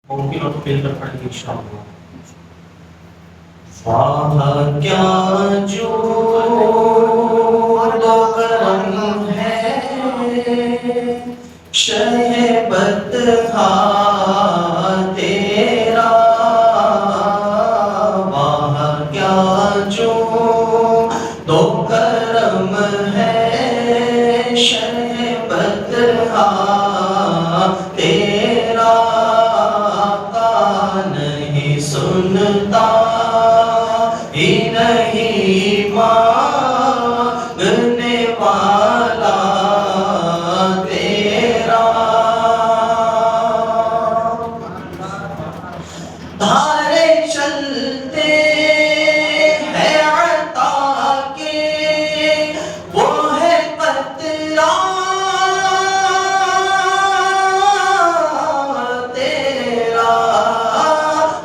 ممکن ہو تو مل کر پڑھیں گے انشاءاللہ۔ واہ کیا جود و کرم ہے شہ بدخا تیرا، واہ کیا جود و کرم ہے شہ بدخا تیرا، آقا نہیں سنتا ہی نہیں مانگنے والا تیرا، دھارے چلتے ہیں عطا کے وہ ہے قطرہ تیرا،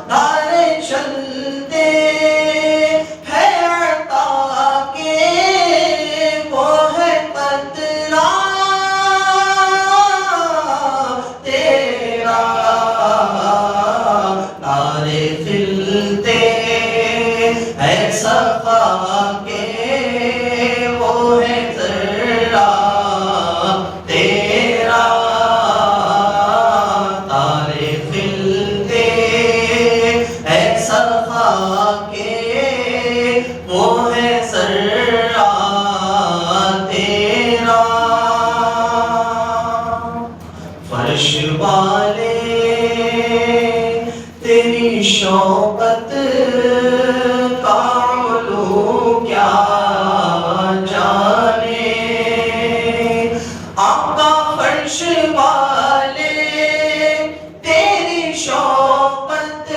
دھارے چلتے ہیں عطا کے وہ ہے قطرہ تیرا، تارے کھلتے ہیں سخا کے وہ ہے ذرہ تیرا، تارے کھلتے ہیں سخا کے وہ ہے ذرہ تیرا، فرش والے تیری شوقت کا علو کیا جانے، آقا فرش والے تیری شوقت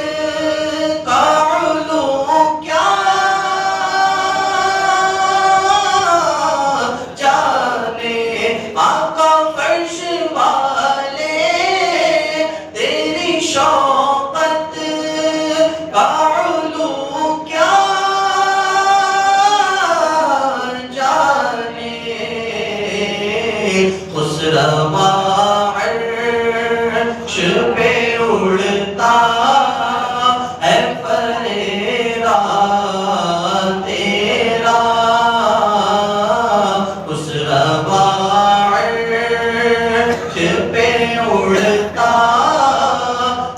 کا علو کیا جانے، آقا فرش والے تیری شوقت کا علو کیا جانے، خسروا عرش پہ اڑتا ہے پریرا تیرا، خسروا عرش پہ اڑتا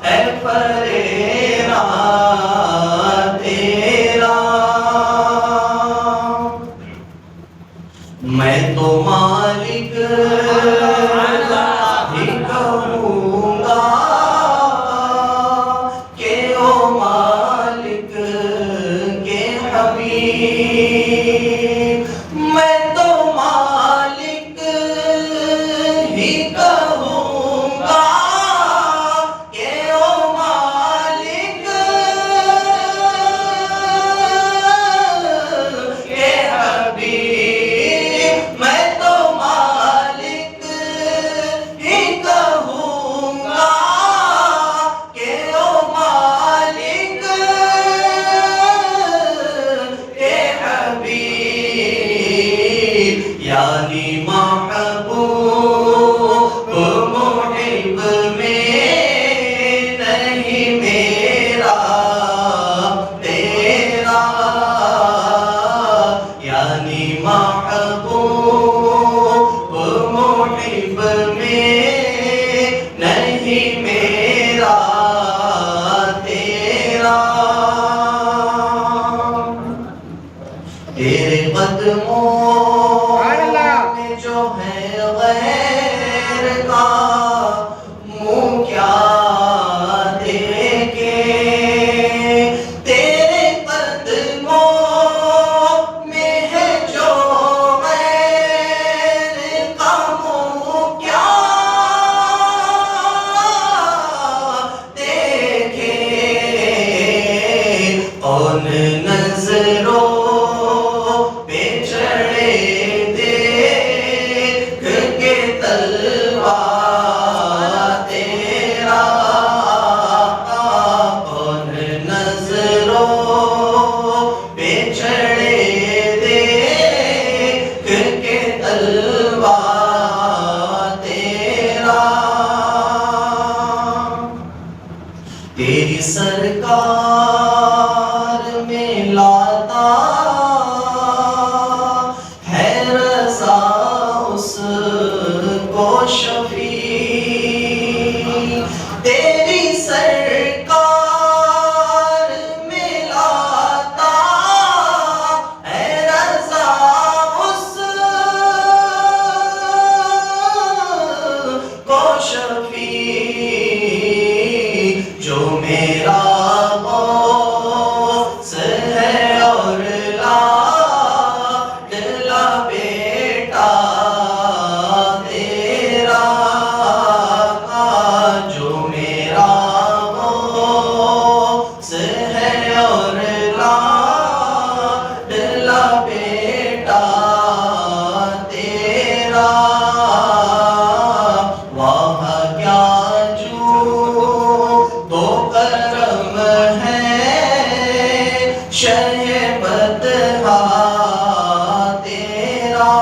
ہے پریرا تیرا، میں تو مالک ہی کہوں گا کہ او مالک کے حبیب، میں تو مالک ہی کہوں گا کہ او مالک کے حبیب، میں تو مالک ہی کہوں گا کہ او مالک کے حبیب، یعنی محبوب محب میں نہیں میرا تیرا، یعنی محبوب محب میں نہیں میرا تیرا، تیرے قدموں میں جو ہے غیر کا منہ کیا دیکھے، تیرے قدموں میں ہے جو غیر کا منہ کیا دیکھے، کون نظروں پہ چڑھے دیکھ کے طلبہ تیرا، کون نظروں پہ چڑھے دیکھ کے طلبہ تیرا، تیری سرکار میں لاتا ہے رضا اس کو شفیع، تیری سرکار میں لاتا ہے رضا اس کو شفیع، جو میرا غوث ہے اور لاڈلا بیٹا تیرا، جو میرا غوث ہے اور لاڈلا بیٹا تیرا، واہ کیا جو تو کرم ہے شہ بدہا تیرا،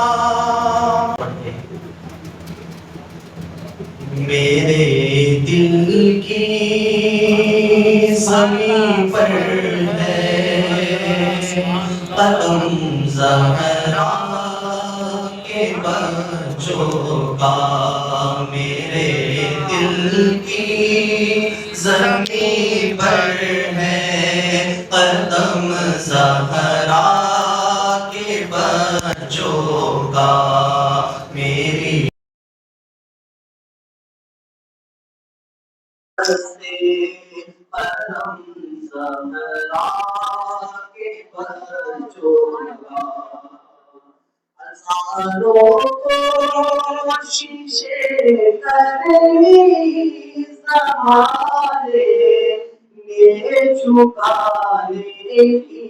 میرے دل کی زمین پر ہے قدم زہرا کے بچوں کا، میرے دل کی زمین پر ہے قدم زہرا کے بچوں کا، میری قدم زہرا کے بچوں کا، ہزاروں کوششیں کریں زمانے میں چھپانے کی،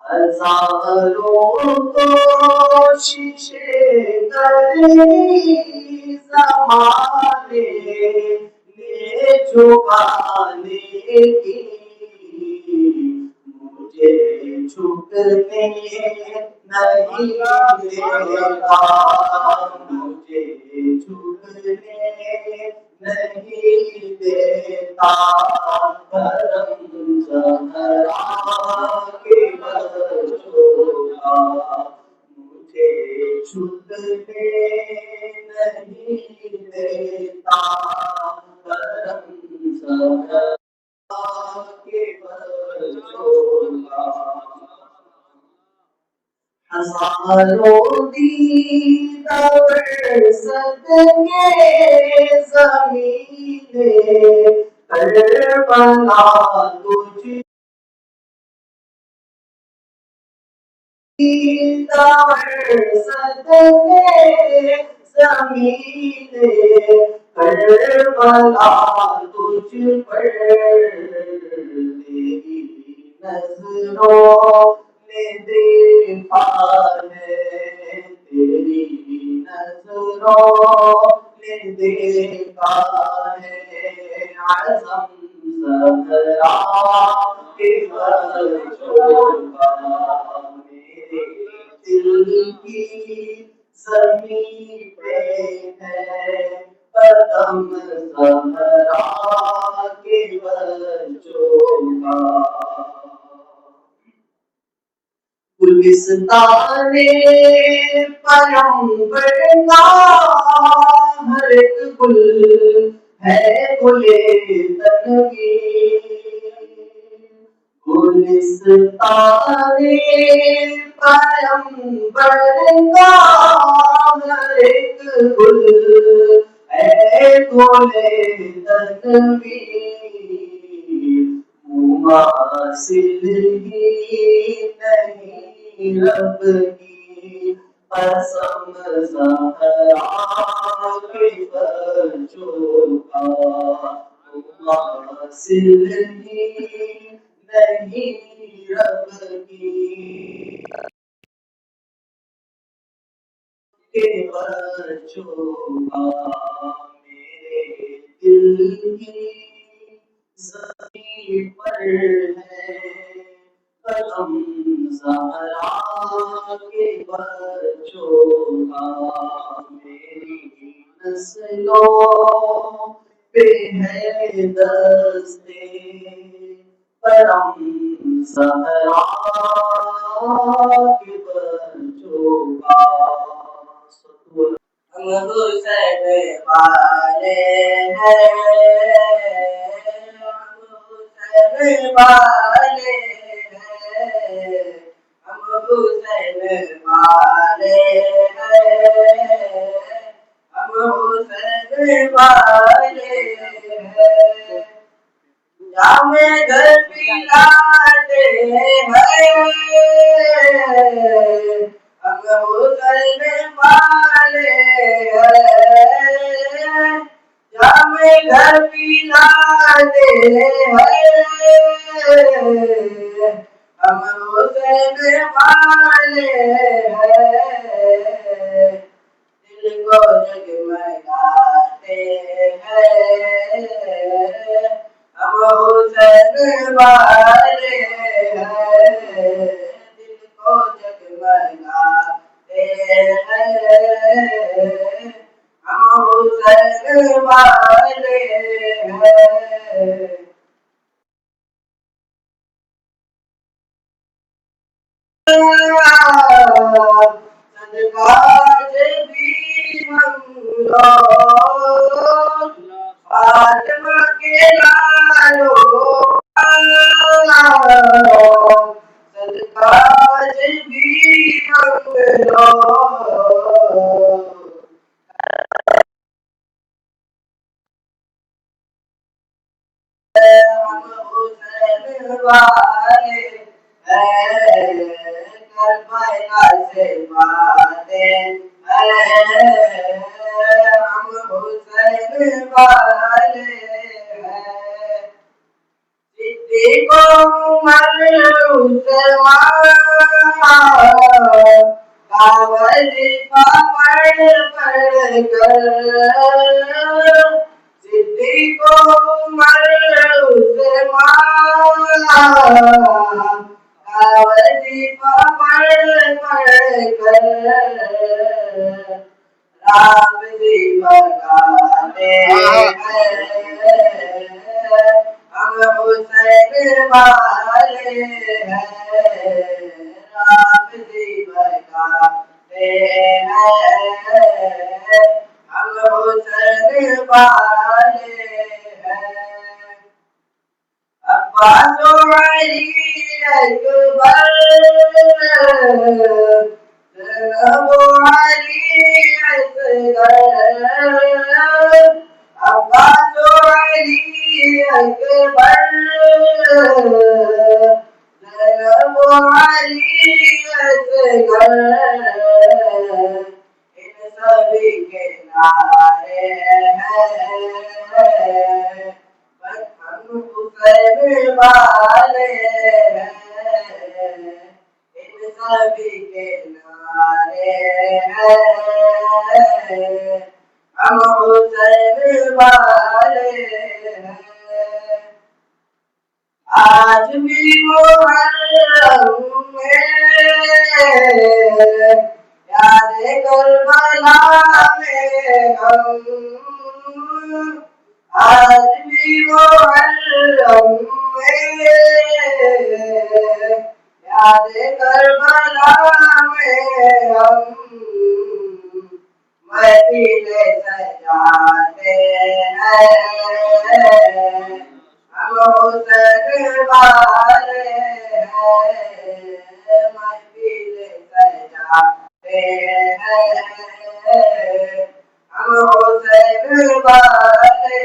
ہزاروں کوششیں کریں زمانے میں چھپانے کی، مجھے چھپنے نہیں دیتا، مجھے چھپنے نہیں دیتا، کرم زہرا کے بچوں کا، مجھے چھپنے نہیں دیتا، کرم زہرا کے بچوں کا، ہزاروں دیدار صدقے زمین کربلا تجھ دیدار صدقے زمین کربلا تجھ پر، تیری نظروں نے دیکھا ہے، تیری نظروں نے دیکھا ہے، عظم زہرا کے بچوں کا، میرے دل کی زمین پہ ہے قدم زہرا کے بچوں کا، گلستان پیغمبر کا ہر ایک گل ہے گلے تنویر، گلستان پیغمبر کا ہر ایک گل ہے گلے تنویر، مماثل ہی نہیں رب کی قسم زہرا کے بچوں کا، مماثل ہی نہیں رب کی کے بچوں کا، میرے دل کی زمین پر ہے قدم زہرا کے بچوں کا، میری نسلوں پہ ہے دستے کرم سہرا کے بچوں کا ہم حسین والے ہیں ہم حسین والے ہیں ہم حسین والے ہیں ہم حسین والے ہیں جام گھر پلاتے ہیں ہم حسین والے ہیں جام گھر پلاتے ہیں ہم حسین والے ہیں دل کو جگمگاتے ہیں ہم حسین والے ہیں دل کو جگمگاتے ہیں ہم حسین والے ہیں صدقات بھی منگو فاطمہ کے لالو صدقات بھی منگو ہم حسین والے ہیں کربلا سے باتیں ہیں ہم حسین والے ہیں صدیق عمر عثمان کا وظیفہ پڑھ کر صدیق عمر عثمان کا وظیفہ پڑھ کر رابطی بگاتے ہیں ہم حسین والے ہیں رابطی بگاتے ہیں ہم حسین والے ہیں عباس و علی اکبر زینب و علی اصغر عباس و علی اکبر زینب و علی اصغر ان سبھی کے نعرے ہیں ہم حسین والے ہیں ان سبھی کے نعرے ہیں ہم حسین والے ہیں آج بھی محرم میں یاد کربلا میں ہم آج بھی محرم میں یاد کربلا میں ہم محفل سجاتے ہیں ہم حسین والے ہیں محفل سجاتے ہیں ہم حسین والے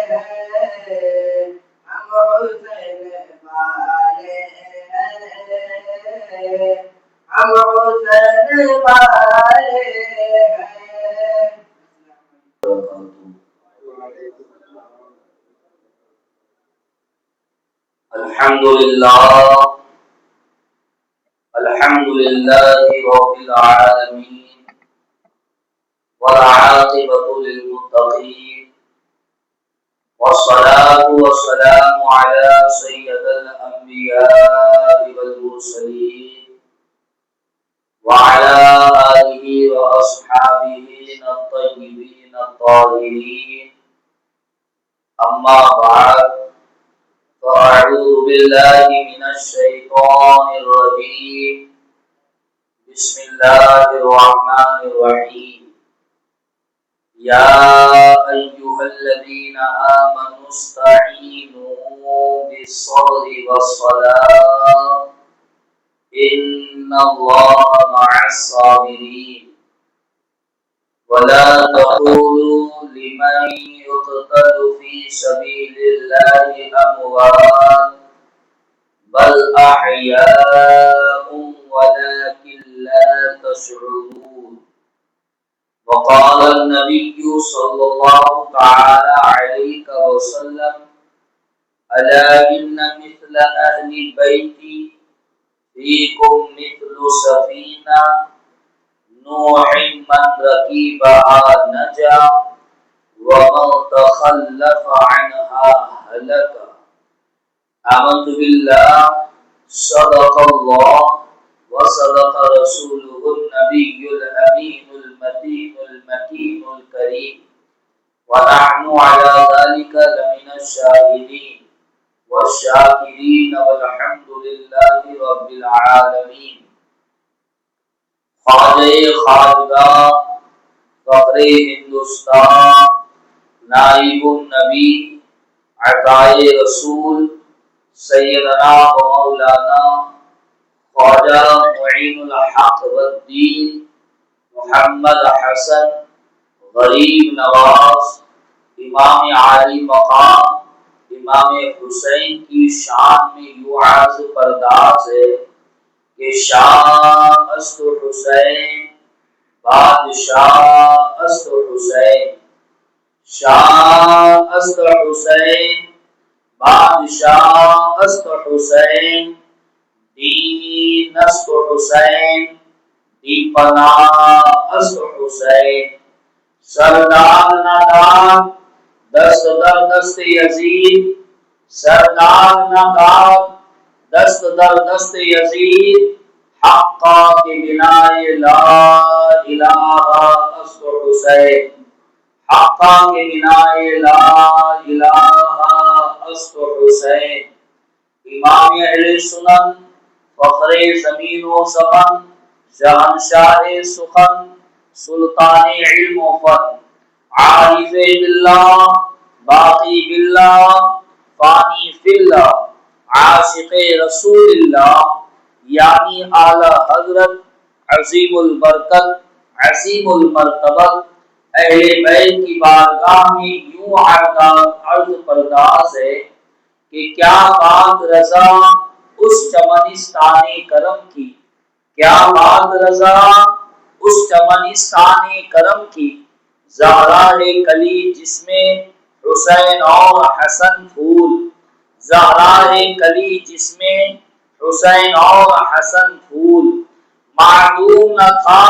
ہیں ہم حسین والے ہیں ہم حسین والے ہیں الحمد لله رب العالمين والعاقبة للمتقين والصلاة والسلام على سيد الأنبياء والمرسلين وعلى آله وأصحابه الطيبين الطاهرين أما بعد فأعوذ بالله من الشيطان الرجيم بسم الله الرحمن الرحيم يا أيها الذين آمنوا استعينوا بالصبر والصلاة إن الله مع الصابرين ولا تقولوا لمن يقتل في سبيل الله أموات بل أحياء ولكن لا تشعرون وقال النبي صلى الله تعالى عليه وسلم ألا إن مثل أهل بيتي فيكم مثل سفينة نوح من ركبها نجا ومن تخلف عنها هلك آمنت بالله صدق الله وصدق رسوله النبي الأمين المتين المكين الكريم ونحن على ذلك لمن الشاهدين والشاكرين والحمد لله رب العالمين خواجہ خواجگاہ فخر ہندوستان نائب النبی عطائے رسول سیدنا و مولانا خواجہ معین الحق والدین محمد حسن غریب نواز امام عالی مقام امام حسین کی شان میں یوں عرض پرداز ہے کہ شاہ است حسین بادشاہ است حسین شاہ است حسین بادشاہ است حسین دین است حسین دی پناہ است حسین سردار ندار دست در دست یزید سردار ندار دست در دست یزید حقا کے بنائے لا الہ است حسین حقا کے بنائے لا الہ است حسین امام اہل سنن فخر زمین و زمن شہنشاہ سخن سلطان علم و فن عارف باللہ باقی باللہ فانی فی اللہ عاشق رسول اللہ یعنی اعلی حضرت عظیم البرکت عظیم المرتبت اہل بیت کی بارگاہ میں یوں عرض پرداز ہے کہ کیا بات رضا اس چمنستان کرم کی کیا بات رضا اس چمنستان کرم کی زہرا کلی جس میں حسین اور حسن پھول زہرا کلی جس میں حسین اور حسن پھول معدوم نہ تھا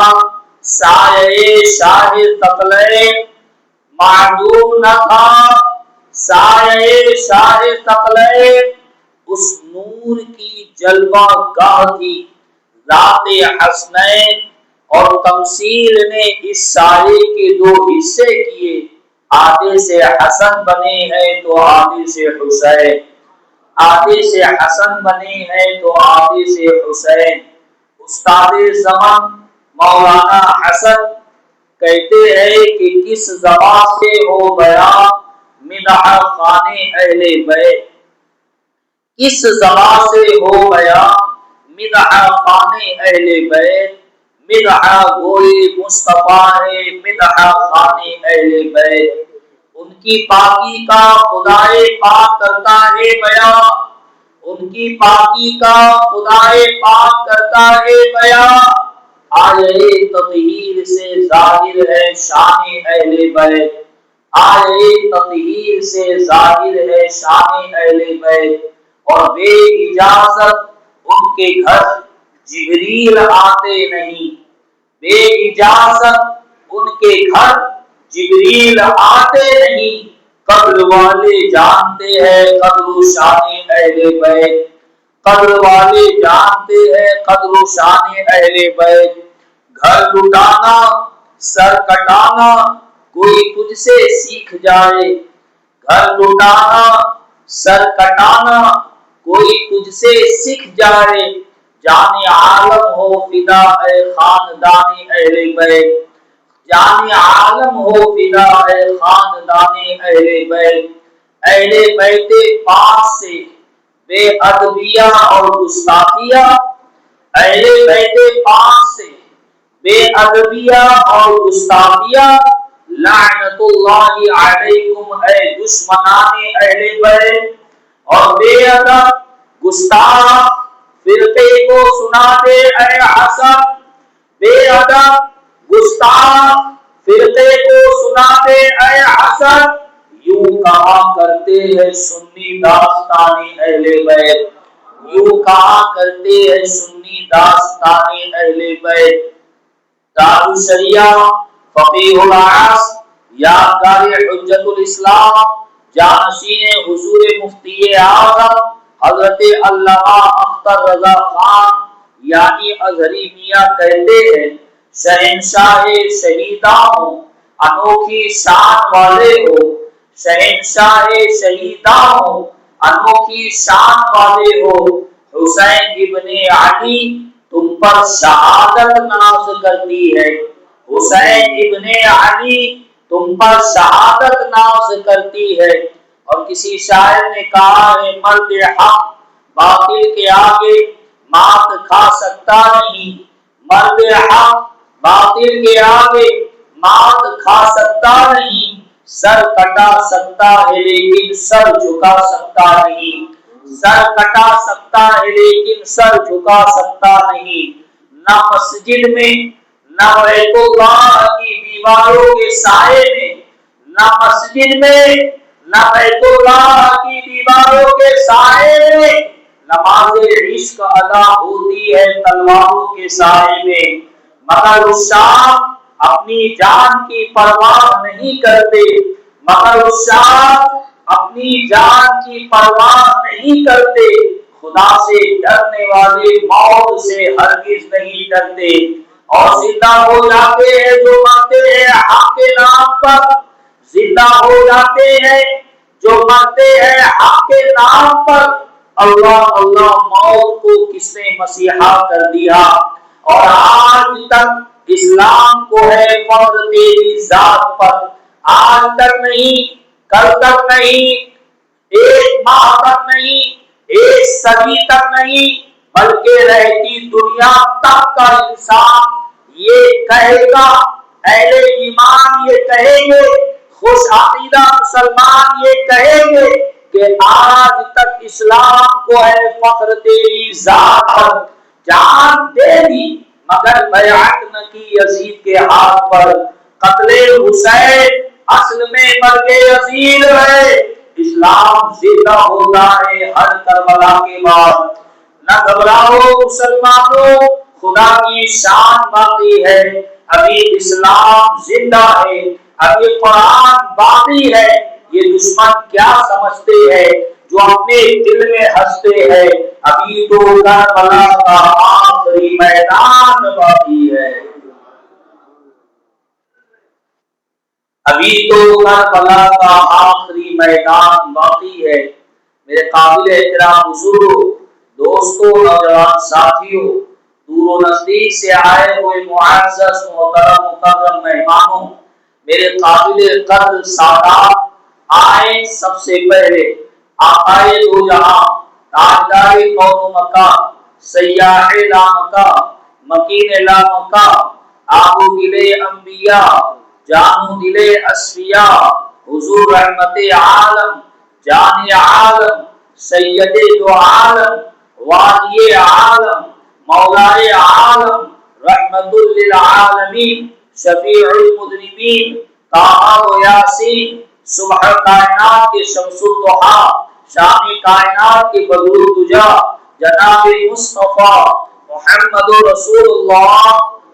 سایہ شاہ تقلے معدوم نہ تھا سایہ شاہ تقلے اس نور کی جلوہ گاہ کی ذات حسنین اور تمثیل نے اس سائے کے دو حصے کیے آدھے سے حسن بنے ہیں تو آدھے سے حسین آدھے سے حسن بنے ہیں تو آدھے سے حسین استاد زمان مولانا حسن کہتے ہیں کہ کس زبان سے ہو گیا مدح خانے اہل بیت کس زبان سے ہو گیا مدح خانے اہل بیت مدح گوئی مصطفیٰ ہے مدح خانے اہل بیت ان کی پاکی کا خدائے پاک کرتا ہے بیان ان کی پاکی کا خدائے پاک کرتا ہے بیان آئے تطہیر سے ظاہر ہے شان اہل بیت آئے تطہیر سے ظاہر ہے شان اہل بیت اور بے اجازت ان کے گھر جبریل آتے نہیں بے اجازت ان کے گھر جبریل آتے نہیں قبر والے جانتے ہیں قدر و شان اہل بیت قدر والے جانتے ہیں قدر و شان اہل بیت گھر لٹانا سر کٹانا کوئی تجھ سے سیکھ جائے گھر لٹانا سر کٹانا کوئی تجھ سے سیکھ جائے، جان عالم ہو فدا اے خاندان اہل بیت، جان عالم ہو فدا اے خاندان اہل بیت۔ اہل بیت پاک سے بے ادبیہ اور گستاخیہ، اہل بیت پاک سے بے ادبیہ اور گستاخیہ، لعنت اللہ علیکم اے دشمنان اہل بیت، اور بے ادب گستاخ فرقے کو سنا دے اے حسن، بے ادب گستاخ فرقے کو سنا دے اے حسن، یوں کہا کرتے ہیں سنی داستان اہل بیت، یوں کہا کرتے ہیں سنی داستان اہل بیت۔ دار الشریعہ فقیہ العصر یادگار حجت الاسلام جانشین حضور مفتی اعظم حضرت علامہ اختر رضا خان یعنی اظہری میاں کہتے ہیں، شہنشاہ شہیداں ہو انوکھی شان والے ہو، شہنشاہ شہیداں ہو انوکھی شان والے ہو، حسین ابن علی تم پر شہادت ناز کرتی ہے، حسین ابن علی تم پر شہادت ناز کرتی ہے۔ اور کسی شاعر نے کہا ہے، مرد حق باطل کے آگے مات کھا سکتا نہیں، مرد حق باطل کے آگے مات کھا سکتا نہیں، سر کٹا سکتا ہے لیکن سر جھکا سکتا نہیں، سر کٹا سکتا ہے لیکن سر جھکا سکتا نہیں۔ نہ مسجد میں نہ بیت اللہ کی دیواروں کے سائے میں، نہ مسجد میں نہ بیت اللہ کی دیواروں کے سائے میں، نماز عشق ادا ہوتی ہے تلواروں کے سائے میں، مگر اس شام اپنی جان کی پرواہ نہیں کرتے، مگر اس شام اپنی جان کی پرواہ نہیں کرتے، خدا سے ڈرنے والے موت سے ہرگز نہیں ڈرتے، اور زندہ ہو جاتے ہیں جو مرتے ہیں حق کے نام پر، زندہ ہو جاتے ہیں جو مرتے ہیں حق کے نام پر۔ اللہ اللہ موت کو کس نے مسیحا کر دیا، اور آج تک اسلام کو ہے فخر تیری ذات پر، آج تک نہیں، کل تک نہیں، ایک ماہ تک نہیں، ایک صدی تک نہیں، بلکہ رہتی دنیا تک کا انسان یہ کہے گا، اہل ایمان یہ کہیں گے، خوش عقیدہ مسلمان یہ کہیں گے کہ آج تک اسلام کو ہے فخر تیری ذات پر، جان دے دی مگر بیعت نہ کی یزید کے ہاتھ پر، قتل حسین اصل میں مرگ یزید ہے، اسلام زندہ ہوتا ہے ہر کربلا کے بعد۔ نہ گھبراؤ مسلمانوں، خدا کی شان باقی ہے، ابھی اسلام زندہ ہے، ابھی قرآن باقی ہے۔ یہ دشمن کیا سمجھتے ہیں جو اپنے دل میں ہنستے ہیں، ابھی تو کربلا کا آخری میدان باقی ہے، ابھی تو کربلا کا آخری میدان باقی ہے۔ میرے قابل احترام بزرگوں، دوستوں، نوجوان ساتھیوں، دور و نزدیک سے آئے ہوئے معزز محترم مکرم مہمانوں، میرے قابل قدر سادات، آئے سب سے پہلے آقائے دو جہاں، تاجدار کون و مکان، سیاح لا مکان، مکین لا مکان، آبو دل انبیاء، جانو دل اصفیاء، حضور رحمت عالم، جان عالم، سید دو عالم، والی عالم، مولائے عالم، رحمت للعالمین، شفیع المذنبین، طٰہٰ و یاسین، صبح کائنات کے شمس الضحیٰ، شام کائنات کے بدر الدجا، جناب مصطفیٰ محمد رسول اللہ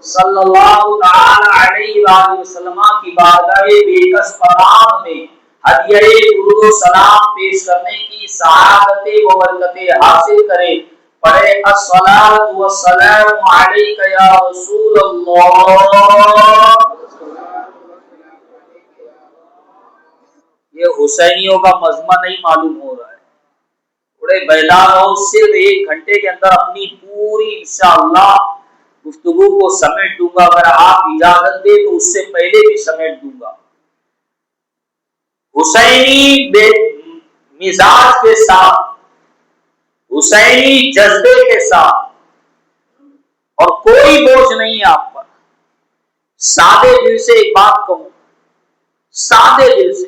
صلی اللہ تعالی علیہ وآلہ وسلم کی بارگاہ بےکس پناہ میں ہدیہ درود و سلام پیش کرنے کی سعادت و برکت حاصل کرے۔ پڑھے الصلاۃ والسلام علیک یا رسول اللہ، یہ حسینیوں کا مجمع نہیں معلوم ہو رہا ہے. تھوڑے بیدار ہو، صرف 1 گھنٹے کے اندر اپنی پوری انشاءاللہ گفتگو کو سمیٹ دوں گا. اگر آپ اجازت دے تو اس سے پہلے بھی سمیٹ دوں گا. حسینی مزاج کے ساتھ، حسینی جذبے کے ساتھ، اور کوئی بوجھ نہیں ہے آپ پر. سادے دل سے ایک بات کہوں، سادے دل سے،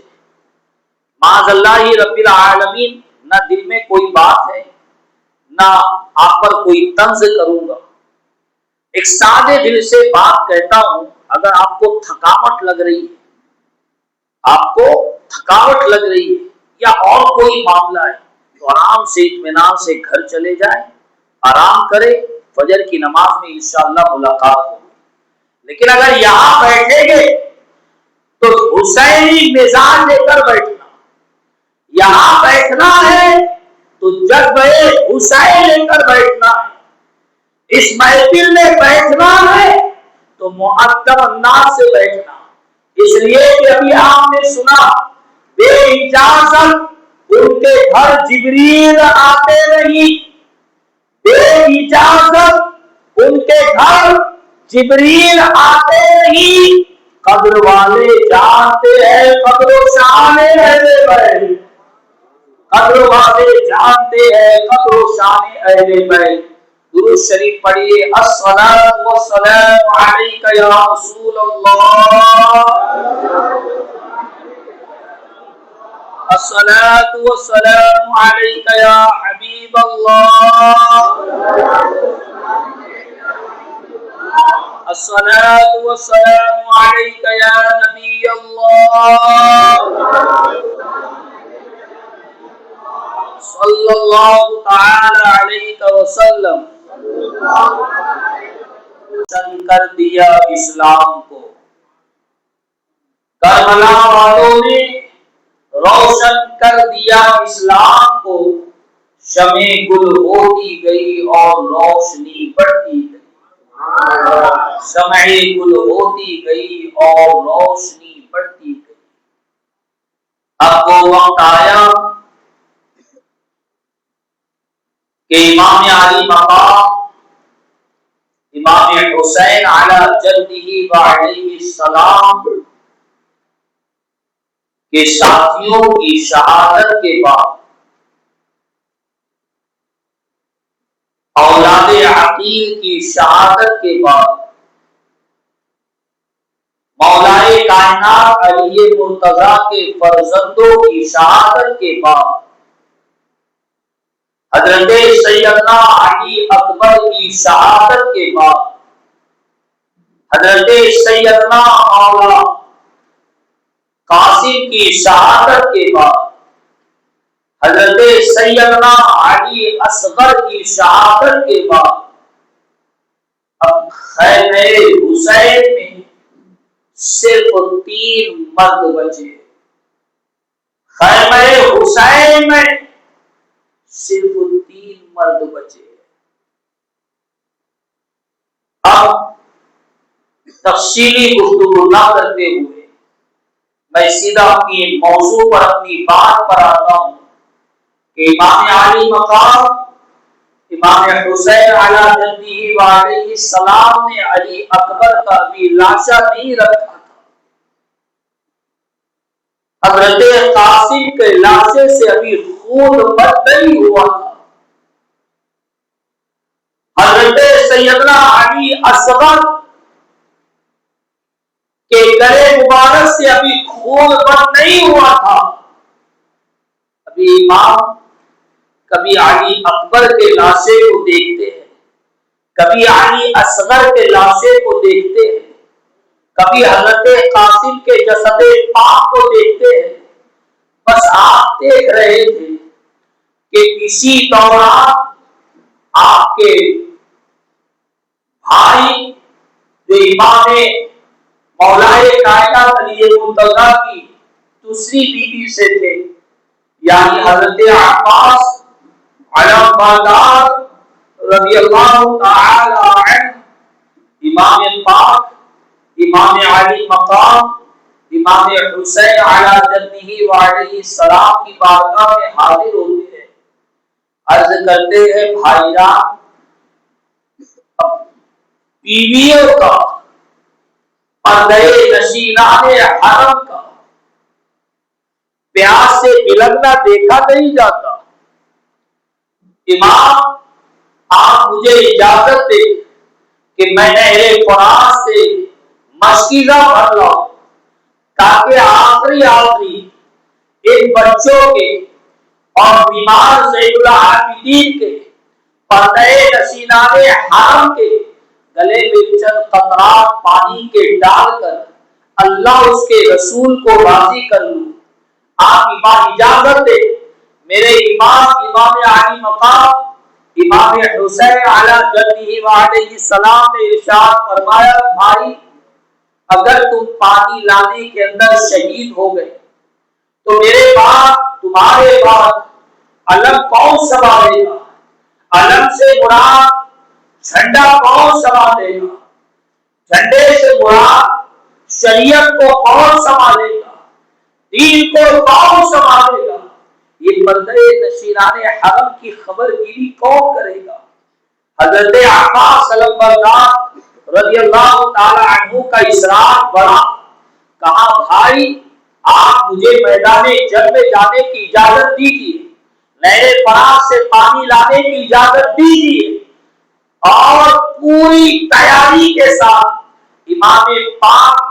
معاذ اللہ رب العالمین، نہ دل میں کوئی بات ہے، نہ آپ پر کوئی طنز کروں گا. ایک سادے دل سے بات کہتا ہوں. اگر آپ کو تھکاوٹ لگ رہی ہے، آپ کو تھکاوٹ لگ رہی ہے یا اور کوئی معاملہ ہے تو آرام سے اطمینان سے گھر چلے جائیں، آرام کرے، فجر کی نماز میں انشاءاللہ ملاقات ہوگی. لیکن اگر یہاں بیٹھیں گے تو حسینی مزاج لے کر بیٹھنا، یہاں بیٹھنا ہے تو جذبہ حسین لے کر بیٹھنا ہے. اس محفل میں بیٹھنا ہے تو مؤدب انداز سے بیٹھنا. اس لیے کہ ابھی آپ نے سنا بے اجازت ان کے گھر جبریل آتے نہیں، بے اجازت ان کے گھر جبریل آتے نہیں. قدر والے جانتے ہیں قدر و شان اہل بیت، قدر والے جانتے ہیں قدر و شان اہل بیت. درود شریف پڑھیے. الصلاۃ والسلام علیک یا رسول اللہ، الصلاۃ والسلام علیک یا حبیب اللہ، الصلاۃ والسلام علیک یا نبی اللہ، صلی اللہ تعالی علیہ وسلم. روشن کر دیا اسلام کو، کربلا والوں نے روشن کر دیا اسلام کو. شمع گل ہوتی گئی اور روشنی بڑھتی گئی، شمع گل ہوتی گئی اور روشنی بڑھتی گئی. اب وہ وقت آیا کہ امام علی مقام امام حسین علی جدہ و علیہ السلام کے ساتھیوں کی شہادت کے بعد، اولاد عقیل کی شہادت کے بعد، مولائے کائنات علی مرتضیٰ کے فرزندوں کی شہادت کے بعد، حضرت سیدنا علی اکبر کی شہادت کے بعد، حضرت سیدنا مولا قاسم کی شہادت کے بعد، حضرت سیدنا علی اصغر کی شہادت کے بعد، اب خیمہ حسین میں صرف 3 مرد بچے. خیمہ حسین میں صرف 3 مرد بچے. اب تفصیلی گفتگو نہ کرتے ہوئے میں سیدھا اپنی موضوع پر، اپنی بات پر آتا ہوں کہ امام علی مقام امام حسین علی جدہ و علیہ السلام نے علی اکبر کا بھی لاشا نہیں رکھا تھا. حضرت قاسم کے لاشے سے ابھی خون بند نہیں ہوا تھا. حضرت سیدنا علی اصغر کے گلے مبارک سے ابھی خون بند نہیں ہوا تھا. ابھی امام کبھی علی اکبر کے لاشے کو دیکھتے ہیں، کبھی علی اصغر کے لاشے کو دیکھتے ہیں، کبھی حضرت قاسم کے جسد پاک کو دیکھتے ہیں. بس آپ دیکھ رہے تھے کہ کسی دوران آپ کے بھائی جو امام مولائے کائنات علی مرتضیٰ کی دوسری بیوی سے تھے، یعنی حضرت عباس علم بردار رضی اللہ تعالی عنہ، امام پاک امام علی مقام امام حسین علی جدہ وعلیہ السلام کی بارگاہ میں حاضر ہوتے ہیں، عرض کرتے ہیں بھائی جان، بیویوں کا پردے نشینان حرم کا پیاس سے بلگنا دیکھا نہیں جاتا، امام آپ مجھے اجازت دے کہ میں اہل قرآن سے مشکیزہ بھر لاؤں تاکہ آخری ان بچوں کے اور بیمار زید العابدین کے پردے نشینان حرم کے گلے میں چند قطرات پانی کے ڈال کر اللہ اس کے رسول کو راضی کر لوں۔ آپ امام اجازت دے، میرے امام علی مقام امام حسین علی جدہ وعلیہ السلام نے ارشاد فرمایا، بھائی اگر تم پانی لانے کے اندر شہید ہو گئے تو میرے بعد تمہارے بعد علم کون سنبھالے گا؟ علم سے مراد جھنڈا کون سنبھالے گا؟ جھنڈے سے مراد شریعت کو کون سنبھالے گا؟ دین کو کون سنبھالے گا؟ یہ پردے نشینان حرم کی خبر گیری کون کرے گا؟ حضرت عباس علمبردار رضی اللہ تعالی عنہ کا اصرار بڑا، کہا بھائی آپ مجھے میدان جنگ میں جانے کی اجازت دیجیے، نہر فرات سے پانی لانے کی اجازت دیجیے، اور پوری تیاری کے ساتھ امام پاک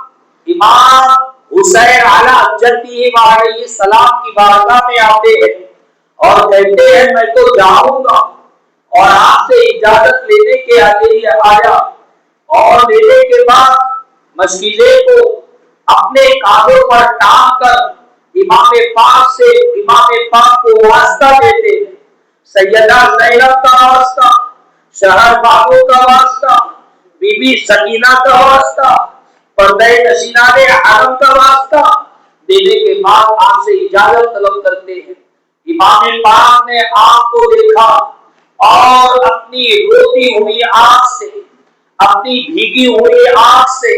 امام حسین علی جدہ علیہ السلام کی بارگاہ میں آتے ہیں اور کہتے ہیں میں تو جاؤں گا اور آپ سے اجازت لینے کے لیے آیا، اور لینے کے بعد مشکیزے کو اپنے کاندھوں پر ٹانگ کر امام پاک کو واسطہ دیتے ہیں، سیدہ زینب کا واسطہ، شہر بابو کا واسطہ، بی بی سکینہ کا واسطہ، پردے نشینان حرم کا واسطہ دینے کے بعد آپ سے اجازت طلب کرتے ہیں۔ امام پاک نے آپ کو دیکھا اور اپنی روتی ہوئی آنکھ سے، اپنی بھیگی ہوئی آنکھ سے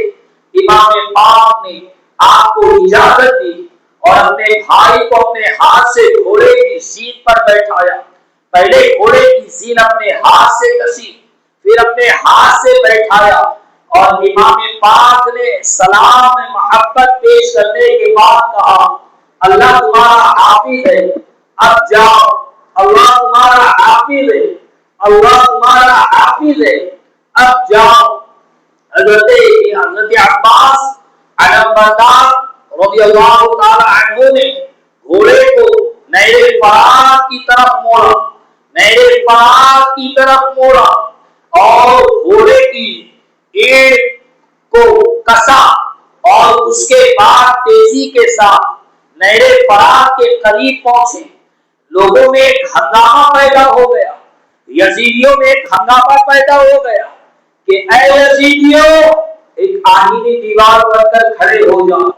امام پاک نے آپ کو اجازت دی اور اپنے بھائی کو اپنے ہاتھ سے گھوڑے کی زین پر بیٹھایا، پہلے گھوڑے کی زین اپنے ہاتھ سے کسی، پھر اپنے ہاتھ سے بیٹھایا، اور امام پاک نے سلام میں محبت پیش کرنے کے بعد کہا اللہ تمہارا حافظ ہے، اب جاؤ، اللہ تمہارا حافظ ہے، اللہ تمہارا حافظ ہے، اب جاؤ۔ حضرت عباس علمبردار رضی اللہ تعالی عنہ نے گھوڑے کو نہر فرات کی طرف موڑا، نہر فرات کی طرف موڑا اور گھوڑے کی اینٹ کو کسا، اور اس کے بعد تیزی کے ساتھ نہر فرات کے قریب پہنچے۔ لوگوں میں ایک ہنگامہ پیدا ہو گیا، یزیدیوں میں ایک ہنگامہ پیدا ہو گیا کہ اے یزیدیوں ایک آہنی دیوار بن کر کھڑے ہو جاؤ،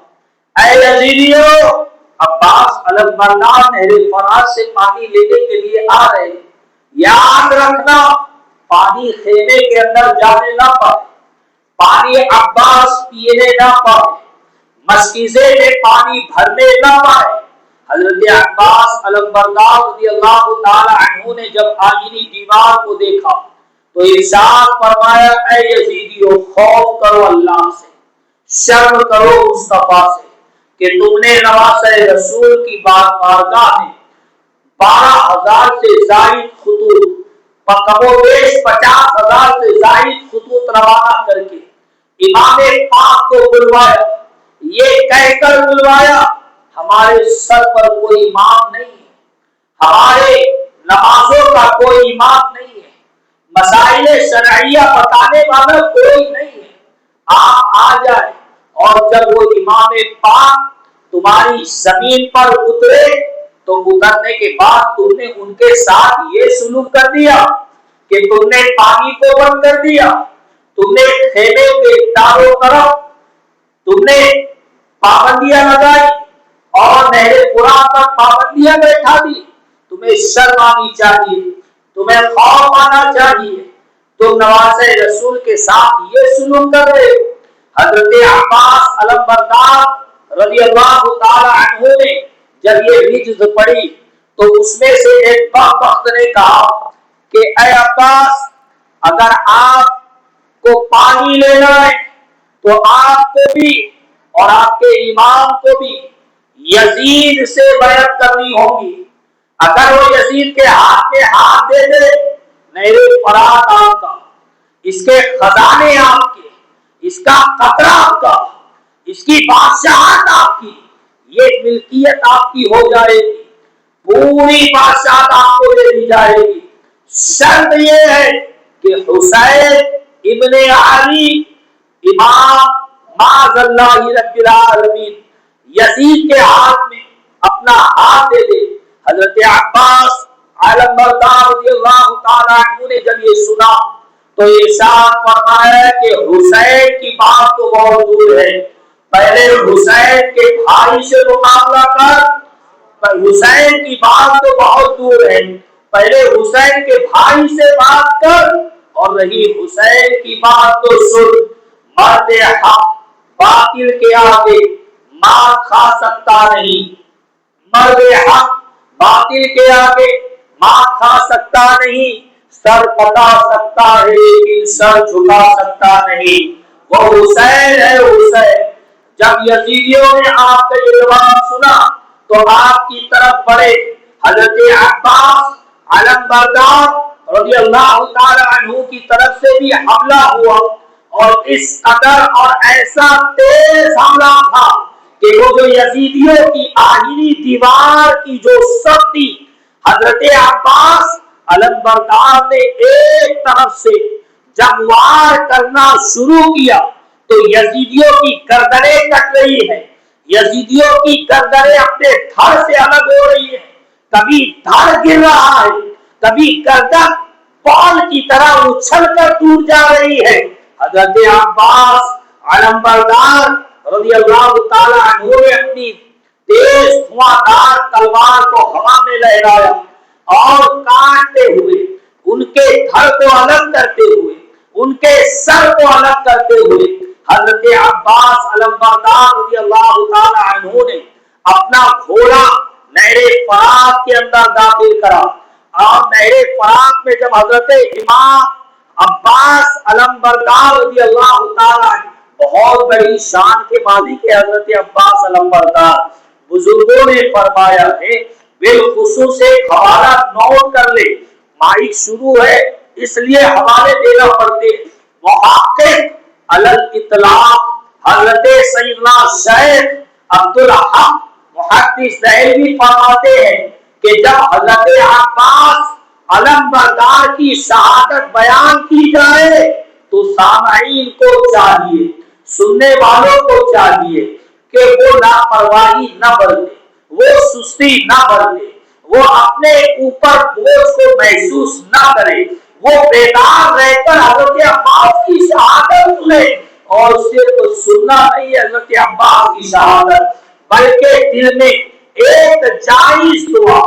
اے یزیدیوں عباس علمبردار نہر فرات سے پانی لینے کے لیے آ رہے، یاد رکھنا پانی خیمے کے اندر جانے نہ پائے، پانی عباس پینے نہ پائے، مشکیزے میں پانی بھرنے نہ پائے۔ حضرت عباس علمبردار رضی اللہ تعالی عنہ نے جب آئینی دیوار کو دیکھا تو ارشاد فرمایا اے یزیدیو خوف کرو اللہ سے، شرم کرو مصطفیٰ سے کہ تم نے نواسہ رسول کی بارگاہ میں 12,000 سے زائد خطوط، کم و بیش 50,000 سے زائد خطوط روانہ کر کے امام پاک کو بلوایا، یہ کہہ کر بلوایا ہمارے سر پر کوئی امام نہیں ہے، ہمارے نمازوں کا کوئی امام نہیں ہے، مسائل شرعیہ بتانے والا کوئی نہیں ہے، آپ آ جائیں۔ اور جب وہ امام پاک تمہاری زمین پر اترے تو اترنے کے بعد تم نے ان کے ساتھ یہ سلوک کر دیا کہ تم نے پانی کو بند کر دیا، تم نے خیمے کے چاروں طرف تم نے پابندیاں لگائی اور نہر فرات پر پابندیاں بیٹھا دی، تمہیں شرم آنی چاہیے، تمہیں خوف آنا چاہیے، تم نواسہ رسول کے ساتھ یہ سلوک کر رہے ہو۔ حضرت عباس علمبردار رضی اللہ تعالی عنہ نے جب یہ رجز پڑھی تو اس میں سے ایک بدبخت نے کہا کہ اے عباس، اگر آپ کو پانی لینا ہے تو آپ کو بھی اور آپ کے امام کو بھی یزید سے بیعت کرنی ہوگی۔ اگر وہ یزید کے ہاتھ میں ہاتھ دے دے، میرے فرات آپ کا، اس کے خزانے آپ کے، اس کا قطرہ آپ کا، اس کی بادشاہت آپ کی، یہ ملکیت آپ کی ہو جائے گی، پوری بادشاہت آپ کو دے دی جائے گی۔ شرط یہ ہے کہ حسین ابن علی امام معاذ اللہ رب العالمین یزید کے ہاتھ میں اپنا ہاتھ دے دے۔ حضرت عباس عالم بردار رضی اللہ تعالیٰ عنہ نے جب یہ سنا تو ارشاد فرمایا کہ حسین کی بات تو بہت دور ہے، پہلے حسین کے بھائی سے مقابلہ کر۔ حسین کی بات تو بہت دور ہے، پہلے حسین کے بھائی سے بات کر، اور رہی حسین کی بات تو سن۔ مرد حق باطل کے آگے مار کھا سکتا نہیں، مرد حق باطل کے آگے مار کھا سکتا نہیں، سر کٹا سکتا ہے لیکن سر جھکا سکتا نہیں، وہ حسین ہے حسین۔ جب یزیدیوں نے آپ کا یہ جواب سنا تو آپ کی طرف بڑھے۔ حضرت عباس علم بردار رضی اللہ تعالی عنہ کی طرف سے بھی حملہ ہوا، اور اس قدر اور ایسا تیز حملہ تھا کہ وہ جو یزیدیوں کی آہنی دیوار کی جو سختی حضرت عباس علم بردار نے ایک طرف سے جب وار کرنا شروع کیا تو یزیدیوں کی گردنیں کٹ رہی ہیں، یزیدیوں کی گردنیں اپنے دھڑ سے الگ ہو رہی ہیں، کبھی دھڑ گر رہا ہے، کبھی گردن بال کی طرح اچھل کر ٹوٹ جا رہی ہے۔ حضرت عباس علم بردار رضی اللہ تعالی عنہ نے اپنی تیز دھواں تلوار کو ہوا میں لہرایا اور کاٹتے ہوئے ان کے دھڑ کو الگ کرتے ہوئے ان کے سر کو الگ کرتے ہوئے حضرت عباس علم بردار رضی اللہ تعالی عنہ نے اپنا گھوڑا نہر فرات کے اندر داخل کرا، اور نہر فرات میں جب حضرت امام عباس علم بردار رضی اللہ تعالی عنہ، بہت بڑی شان کے مالک کے حضرت عباس علم بردار، بزرگوں نے فرمایا ہے، بالخصوص ایک حوالہ نوٹ کر لے، مائک شروع ہے اس لیے حوالے دینا پڑتے ہیں۔ محقق علی الاطلاق حضرت سیدنا شیخ عبدالحق محدث دہلوی فرماتے ہیں کہ جب حضرت عباس علم بردار کی شہادت بیان کی جائے تو سامعین کو چاہیے، سننے والوں کو چاہیے کہ وہ لاپرواہی نہ برتے، وہ سستی نہ برتے، وہ اپنے اوپر بوجھ کو محسوس نہ کرے، وہ بیدار رہ کر حضرت عباس کی شہادت سنے، اور صرف سننا نہیں حضرت عباس کی شہادت، بلکہ دل میں ایک جائز دعا،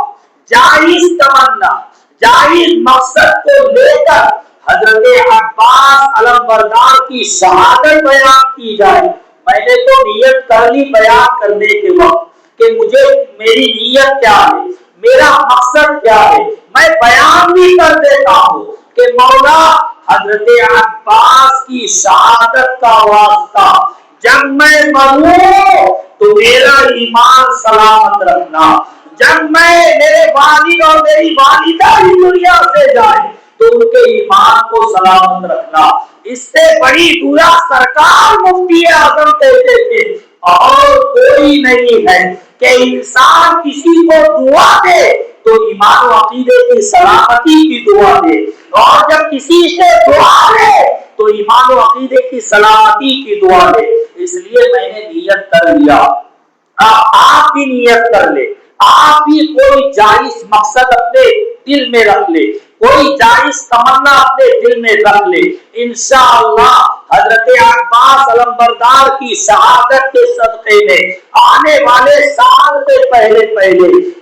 جائز تمنا، جائز مقصد کو لے کر حضرت عباس علم بردار کی شہادت بیان کی جائے۔ میں نے تو نیت کر لی بیان کرنے کے وقت کہ مجھے میری نیت کیا ہے، میرا مقصد کیا ہے، میں بیان بھی کر دیتا ہوں کہ مولا حضرت عباس کی شہادت کا واسطہ جب میں مروں تو میرا ایمان سلامت رکھنا، جب میں میرے والد اور میری والدہ ہی دنیا سے جائے تو ان کے ایمان کو سلامت رکھنا۔ اس سے بڑی دعا سرکار مفتی اعظم کہتے تھے اور کوئی نہیں ہے کہ انسان کسی کو دعا دے تو ایمان و عقیدے کی سلامتی کی دعا دے، اور جب کسی سے دعا لے تو ایمان و عقیدے کی سلامتی کی دعا دے۔ اس لیے میں نے نیت کر لیا، آپ بھی نیت کر لے، آپ بھی کوئی جائز مقصد اپنے دل میں رکھ لے، کوئی جائز تمنا اپنے دل میں رکھ لے، انشاءاللہ حضرت عباس علم بردار کی شہادت کے صدقے میں آنے والے سال سے پہلے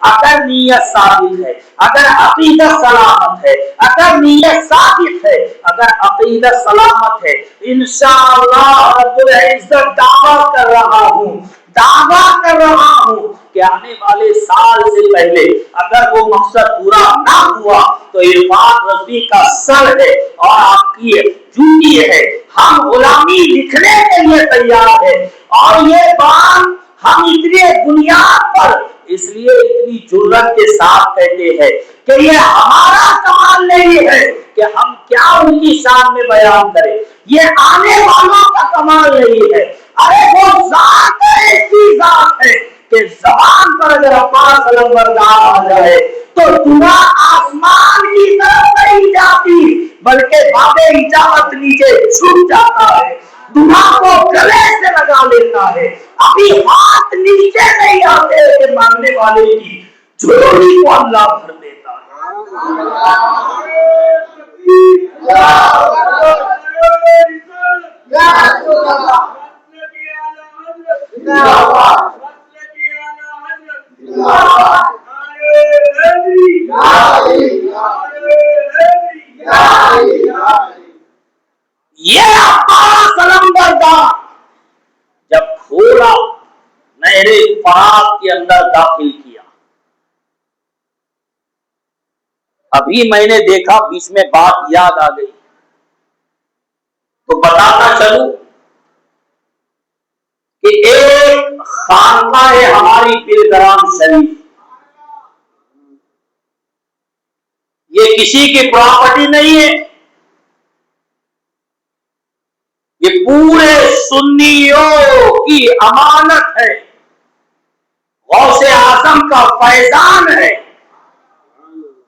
اگر نیت ثابت ہے، اگر عقیدت سلامت ہے، اگر نیت ثابت ہے، اگر عقیدت سلامت ہے، انشاءاللہ رب العزت دعویٰ کر رہا ہوں دعویٰ کر رہا ہوں کہ آنے والے سال سے پہلے اگر وہ مقصد پورا نہ ہوا تو عرفان رضوی کا سر ہے اور آپ کی جوتی ہے. ہم غلامی لکھنے کے لیے تیار ہے اور یہ بات ہم اتنی بنیاد پر اس لیے اتنی جرأت کے ساتھ کہتے ہیں کہ یہ ہمارا کمال نہیں ہے کہ ہم کیا ان کی شان میں بیان کریں, یہ آنے والوں کا کمال نہیں ہے. ارے وہ ذات ایسی ذات ہے کہ زبان پر اگر عباس علمبردار آ جائے تو دعا آسمان کی طرف نہیں جاتی بلکہ باب اجابت نیچے چھپ جاتا ہے, دعا کو گلے سے لگا لیتا ہے. ابھی ہاتھ نیچے نہیں آتے کہ مانگنے والے کی جھولی کو اللہ بھر دیتا یہ عباس علمبردار جب کھولا نہر فرات کے اندر داخل کیا. ابھی میں نے دیکھا بیچ میں بات یاد آ گئی تو بتاتا چلوں کہ ایک خانقاہ ہے ہماری بلگرام شریف, یہ کسی کی پراپرٹی نہیں ہے, یہ پورے سنیوں کی امانت ہے, غوث اعظم کا فیضان ہے,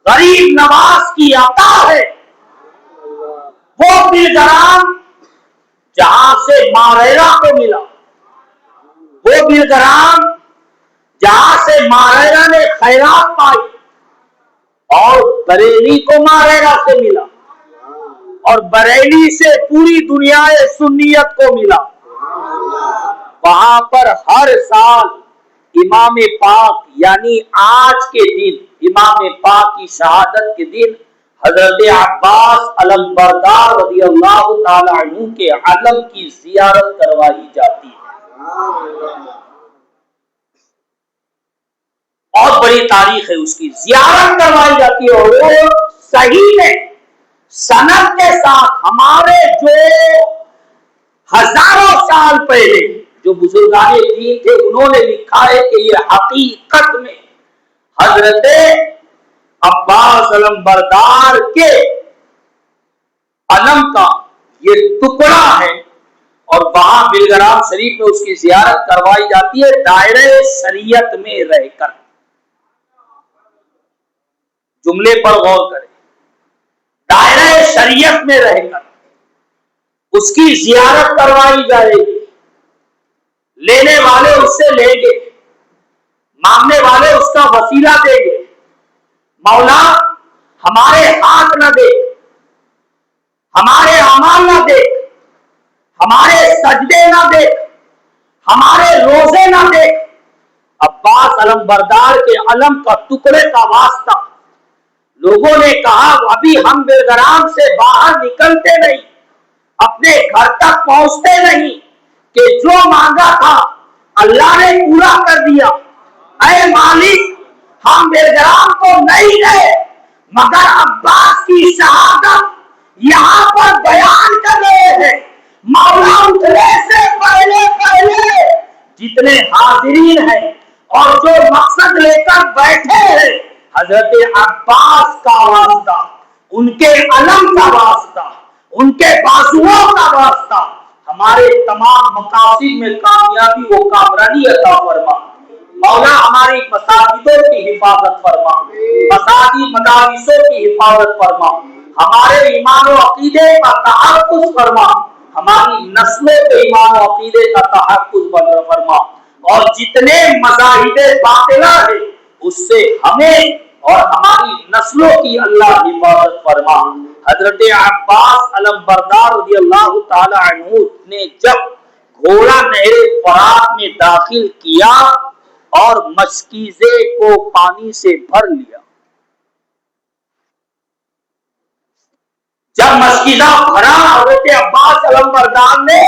غریب نواز کی عطا ہے. وہ بلگرام جہاں سے ماریرا کو ملا, وہ بلگرام جہاں سے ماریرا نے خیرات پائی اور بریلی کو ماریرا سے ملا اور بریلی سے پوری دنیا سنیت کو ملا. وہاں پر ہر سال امام پاک یعنی آج کے دن امام پاک کی شہادت کے دن حضرت عباس علمبردار رضی اللہ تعالی عنہ کے علم کی زیارت کروائی جاتی ہے. بہت بڑی تاریخ ہے, اس کی زیارت کروائی جاتی ہے. اور وہ صحیح ہے سند کے ساتھ ہمارے جو ہزاروں سال پہلے جو بزرگان دین تھے انہوں نے لکھا ہے کہ یہ حقیقت میں حضرت عباس علمبردار کے علم کا یہ ٹکڑا ہے اور وہاں بلگرام شریف میں اس کی زیارت کروائی جاتی ہے دائرہ شریعت میں رہ کر. جملے پر غور کریں, دائرہ شریعت میں رہ کر اس کی زیارت کروائی جائے گی. لینے والے اس سے لیں گے, مانگنے والے اس کا وسیلہ دیں گے. مولا ہمارے ہاتھ نہ دیکھ, ہمارے اعمال نہ دیکھ, ہمارے سجدے نہ دیکھ, ہمارے روزے نہ دیکھ, عباس علمبردار کے علم کا ٹکڑے کا واسطہ. لوگوں نے کہا ابھی ہم بلگرام سے باہر نکلتے نہیں, اپنے گھر تک پہنچتے نہیں کہ جو مانگا تھا اللہ نے پورا کر دیا. اے مالک ہم بلگرام کو نہیں گئے مگر عباس کی شہادت یہاں پر بیان کر رہے ہیں. مولا اٹھنے سے پہلے پہلے جتنے حاضرین ہیں اور جو مقصد لے کر بیٹھے ہیں حضرت عباس کا واسطہ, ان کے علم کا واسطہ, ان کے بازوؤں کا واسطہ ہمارے تمام مقاصد میں کامیابی و کامرانی عطا فرما. مولا ہماری مساجدوں کی حفاظت فرما, مساجد مدارسوں کی حفاظت فرما, ہمارے ایمان و عقیدے کا تحفظ فرما, ہماری نسلوں کے ایمان و عقیدے کا تحفظ فرما, اور جتنے مذاہب باطلہ ہیں اس سے ہمیں اور ہماری نسلوں کی اللہ حفاظت فرما. حضرت عباس علمبردار رضی اللہ تعالی عنہ نے جب گھوڑا نہر فرات میں داخل کیا اور مشکیزے کو پانی سے بھر لیا, جب مشکیزہ بھرا حضرت عباس علمبردار نے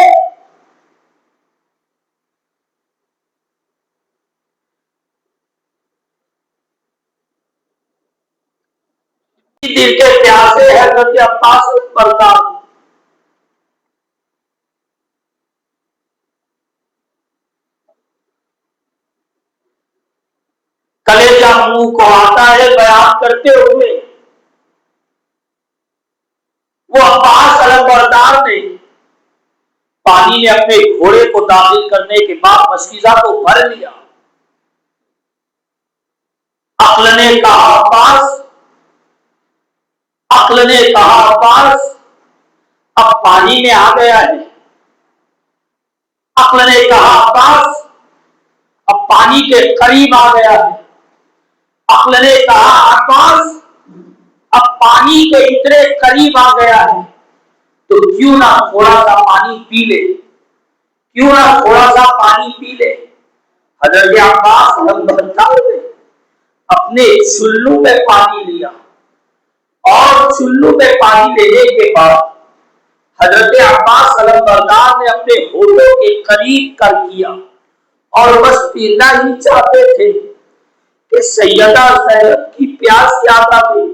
دل کے پیاسے حضرت عباس بردار کلیجہ منہ کو آتا ہے بیان کرتے ہوئے. وہ عباس علمبردار نے پانی میں اپنے گھوڑے کو داخل کرنے کے بعد مشکیزہ کو بھر لیا. عقل نے کہا عباس اب پانی میں آ گیا ہے. عقل نے کہا عباس اب پانی کے قریب آ گیا ہے. عقل نے کہا عباس اب پانی کے اتنے قریب آ گیا ہے تو کیوں نہ تھوڑا سا پانی پی لے. حضرت عباس نے اپنے چلو میں پانی لیا اور چلو میں پانی لینے کے بعد حضرت عباس علمبردار نے اپنے ہونٹوں کے قریب کر دیا اور بس پینا ہی چاہتے تھے کہ سیدہ زینب کی پیاس یاد آ گئی.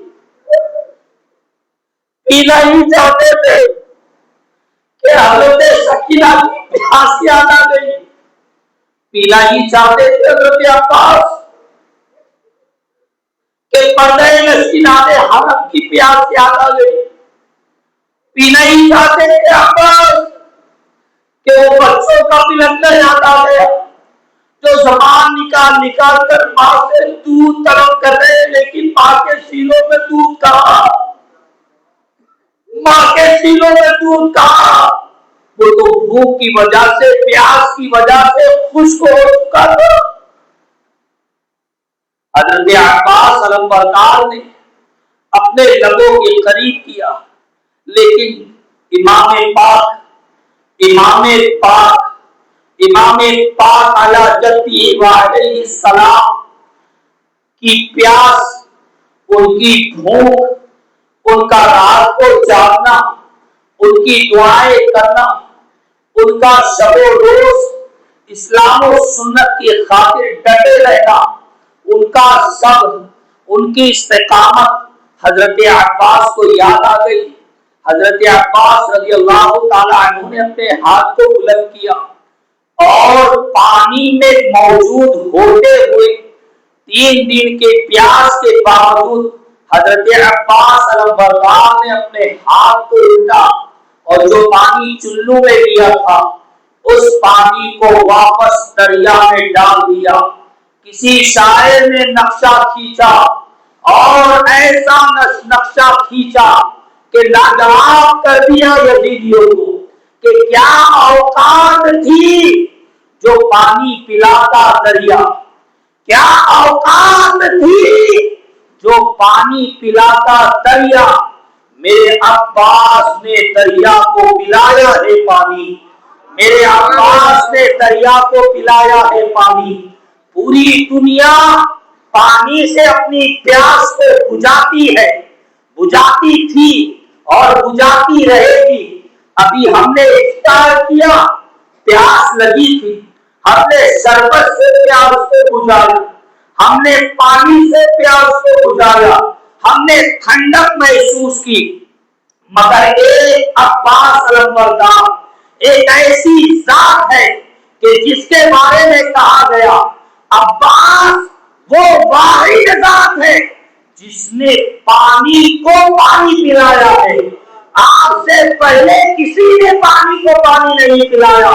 پینا ہی چاہتے تھے کہ حضرت سکینہ کی پیاس یاد آ گئی. پینا ہی چاہتے تھے حضرت عباس کہ پردہ نسینات حرم کی پیاس یاد آ گئی. پینا ہی چاہتے تھے عباس کہ وہ بچوں کا بلندہ یاد آ گیا جو زبان نکال کر ماں سے دودھ طلب کر رہے لیکن ماں کے سینوں میں دودھ کہاں. وہ تو بھوک کی وجہ سے پیاس کی وجہ سے خشک ہو چکا تھا. حضرت عباس علمبردار نے اپنے لبوں کے قریب کیا لیکن امام پاک علی جدی علیہ السلام کی پیاس، ان کی بھوک، ان کا رات کو جاگنا، ان کی دعائیں کرنا، ان کا شب و روز اسلام و سنت کی خاطر ڈٹے رہنا، ان کا صبر، ان کی استقامت حضرت عباس کو یاد آ گئی. حضرت عباس رضی اللہ تعالی عنہ نے اپنے ہاتھ کو بلند کیا اور پانی میں موجود ہوتے ہوئے 3 دن کے پیاس کے باوجود حضرت عباس علمبردار نے اپنے ہاتھ کو اٹھا اور جو پانی چلو میں لیا تھا اس پانی کو واپس دریا میں ڈال دیا. کسی شاعر نے نقشہ کھینچا اور ایسا نقشہ کھینچا کہ لاجواب کر دیا یزیدیوں کو کہ کیا اوقات تھی جو پانی پلاتا دریا، کیا اوقات تھی جو پانی پلاتا دریا. میرے عباس نے دریا کو پلایا ہے پانی، میرے عباس نے دریا کو پلایا ہے پانی. پوری دنیا پانی سے اپنی پیاس کو بجھاتی ہے، بجھاتی تھی اور بجھاتی رہے گی. ابھی ہم نے افطار کیا، پیاس لگی تھی، ہم نے شربت سے پیاس کو بجھایا، ہم نے پانی سے پیاس کو بجھایا، ہم نے ٹھنڈک محسوس کی. مگر ایک عباس علمبردار ایک ایسی ذات ہے کہ جس کے بارے میں کہا گیا عباس وہ واحد ذات ہے جس نے پانی کو پانی پلایا ہے. آپ سے پہلے کسی نے پانی کو پانی نہیں پلایا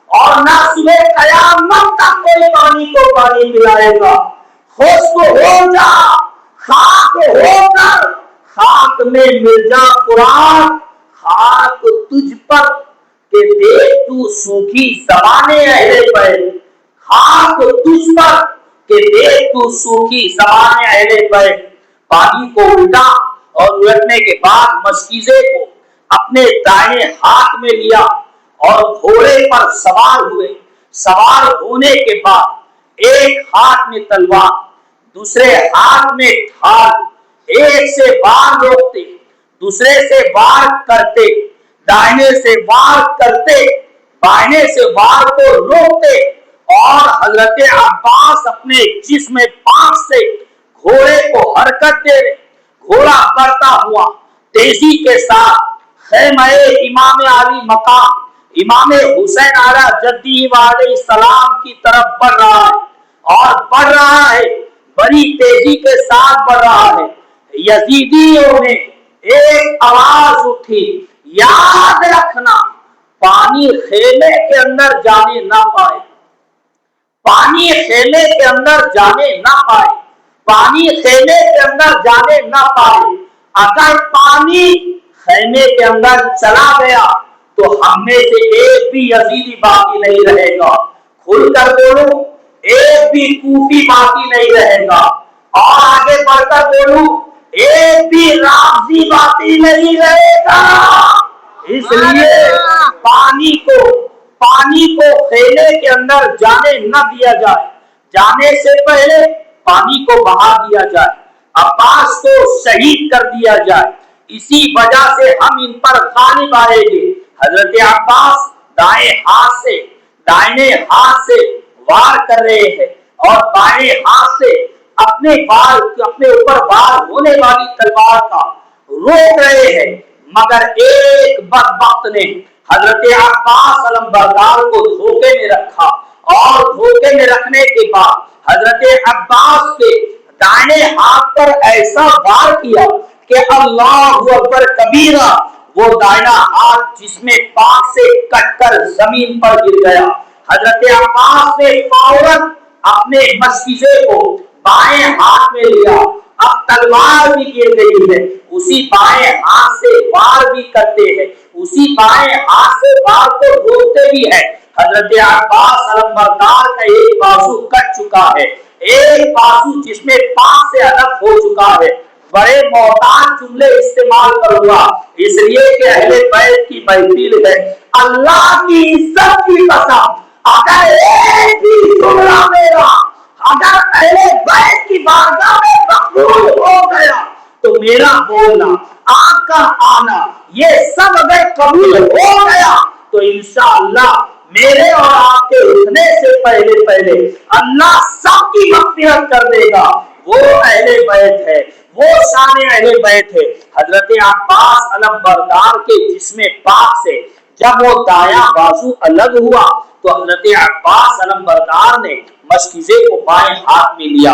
اور نہ صبح قیامت تک کوئی پانی کو پانی پلائے گا. خشک ہو جا، خاک ہو کر خاک میں مل جا قرآن، خاک تجھ پر کہ دیکھ تو سوکھی زبانیں اہل پہ، خاک تجھ پر کہ دیکھ تو سوکھی زبانیں اہل پہ. پانی کو الٹا اور الٹنے کے بعد مشکیزے کو اپنے دائیں ہاتھ میں لیا اور گھوڑے پر سوار ہوئے. سوار ہونے کے بعد ایک ہاتھ میں تلوار، دوسرے ہاتھ میں ڈھال، ایک سے وار روکتے، دوسرے سے وار کرتے، دائنے سے وار کرتے، بائنے سے وار کو روکتے اور حضرت عباس اپنے جسم پاک سے گھوڑے کو حرکت دے رہے، گھوڑا بڑھتا ہوا تیزی کے ساتھ خیمہ امام علی مقام امام حسین علیہ جدی علیہ السلام کی طرف بڑھ رہا ہے، اور بڑھ رہا ہے بڑی تیزی کے ساتھ بڑھ رہا ہے۔ یزیدیوں نے ایک آواز اٹھی، یاد رکھنا پانی خیمے کے اندر جانے نہ پائے، پانی خیمے کے اندر جانے نہ پائے، پانی خیمے کے اندر جانے نہ پائے۔ اگر پانی خیمے کے اندر چلا گیا تو ہم میں سے ایک بھی یزیدی باقی نہیں رہے گا۔ کھل کر بولو، ایک بھی کوفی باقی نہیں رہے گا۔ اور آگے بڑھ کر بولو، ایک بھی رافضی باقی نہیں رہے گا۔ اس لیے پانی کو خیمے کے اندر جانے نہ دیا جائے، جانے سے پہلے پانی کو بہا دیا جائے، عباس کو شہید کر دیا جائے۔ اسی وجہ سے ہم ان پر غالب آئیں گے۔ حضرت عباس دائیں ہاتھ سے وار کر رہے ہیں اور بائیں ہاتھ سے اپنے اوپر وار ہونے والی تلوار کا روک رہے ہیں، مگر ایک بدبخت نے حضرت عباس علمبردار کو دھوکے میں رکھا، اور دھوکے میں رکھنے کے بعد حضرت عباس کے دائیں ہاتھ پر ایسا وار کیا کہ اللہ اکبر کبیرہ، وہ دائنا ہاتھ جس میں پاک سے کٹ کر زمین پر گر گیا۔ حضرت عباس نے فوراً اپنے مشکیزے کو بائیں ہاتھ میں لیا، اب تلوار بھی گر گئی ہے، اسی بائیں ہاتھ سے وار بھی کرتے ہیں، اسی بائیں ہاتھ سے وار کو روکتے بھی ہے۔ حضرت عباس علمبردار کا ایک بازو کٹ چکا ہے، ایک بازو جس میں پاک سے الگ ہو چکا ہے۔ بڑے محتاط جملے استعمال کروں گا، اس لیے کہ اہل بیت کی محفل ہے۔ اللہ کی عزت کی قسم، اگر ایک بھی جملہ میرا اگر اہل بیت کی بارگاہ میں مقبول ہو گیا تو میرا بولنا، آپ کا آنا، یہ سب اگر قبول ہو گیا تو انشاءاللہ میرے اور آپ کے اٹھنے سے پہلے اللہ سب کی مغفرت کر دے گا۔ وہ اہل بیت ہے، وہ شان اہل بیت ہے۔ حضرت عباس علمبردار کے جسم پاک سے جب وہ دایاں بازو الگ ہوا تو حضرت عباس علمبردار نے مشکیزے کو بائیں ہاتھ میں لیا۔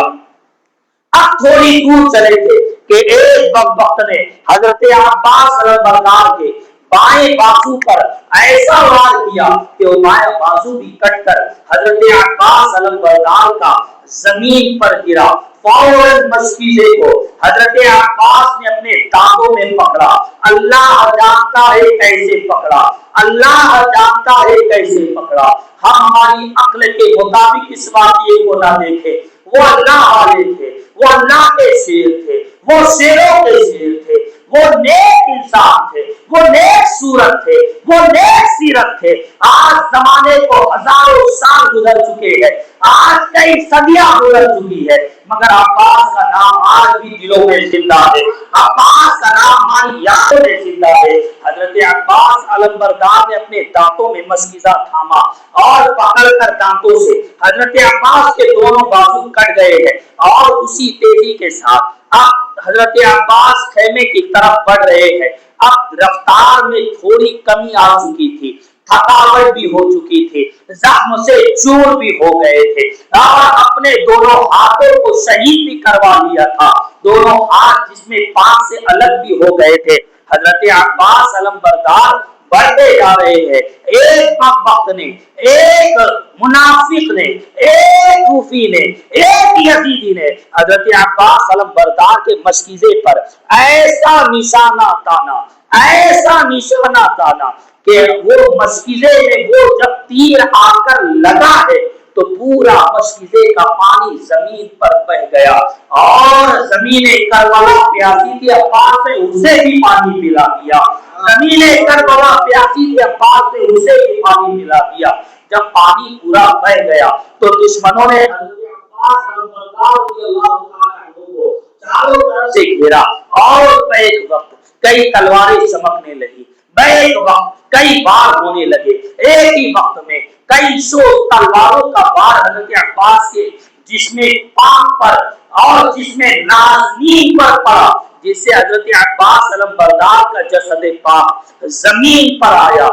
اب تھوڑی دور چلے تھے کہ ایک بدبخت نے حضرت عباس علمبردار کے بائیں بازو پر ایسا وار کیا کہ وہ بائیں بازو بھی کٹ کر حضرت عباس علمبردار کا زمین پر گرا۔ فوراً مشکیزے کو حضرت عباس نے اپنے دانتوں میں پکڑا، اللہ جانتا ہے کیسے پکڑا، اللہ جانتا ہے کیسے پکڑا۔ ہم ہماری عقل کے مطابق اس واقعے کو نہ دیکھیں، وہ اللہ والے تھے، وہ اللہ کے شیر تھے، وہ شیروں کے شیر تھے، وہ نیک انسان تھے، وہ نیک صورت تھے، وہ نیک سیرت تھے۔ آج زمانے کو ہزاروں سال گزر چکے ہیں، آج کئی صدیاں گزر چکی ہے، مگر عباس کا نام آج بھی دلوں میں زندہ ہے، عباس کا نام ہماری یادوں میں زندہ ہے۔ حضرت عباس علمبردار نے اپنے دانتوں میں مشکیزہ تھاما اور پکڑ کر دانتوں سے حضرت عباس کے دونوں بازو کٹ گئے ہیں، اور اسی تیزی کے ساتھ اب حضرت عباس خیمے کی طرف بڑھ رہے ہیں۔ اب رفتار میں تھوڑی کمی آ چکی تھی، تھکاوٹ بھی ہو چکی تھی، زخم سے چور بھی ہو گئے تھے، اور اپنے دونوں ہاتھوں کو شہید بھی کروا لیا تھا، دونوں ہاتھ جس میں پاک سے الگ بھی ہو گئے تھے۔ حضرت عباس علمبردار بڑھتے جا رہے ہیں۔ ایک وقت نے، ایک منافق نے، ایک کوفی نے، ایک یزیدی نے حضرت عباس علمبردار کے مشکیزے پر ایسا نشانہ تانا، ایسا نشانہ تانا کہ وہ مشکیزے میں وہ جب تیر آ کر لگا ہے تو پورا مشکیزے کا پانی زمین پر بہ گیا، اور زمین کربلا پیاسی تھی، عباس نے اسے بھی پانی پلا دیا۔ زمین کربلا پیاسی تھی، عباس نے اسے بھی پانی پلا دیا۔ جب پانی پورا بہ گیا تو دشمنوں نے حضرت عباس علمبردار رضی اللہ تعالی عنہ کو چاروں طرف سے گھیرا، اور بیک وقت کئی تلواریں چمکنے لگی، بیک وقت کئی بار ہونے لگے، ایک ہی وقت میں کئی سو تلواروں کا بار حضرت عباس کے جس میں پاک پر اور جس میں نازنین پر پڑا۔ جس سے حضرت عباس علم بردار کا جسد پاک زمین پر آیا،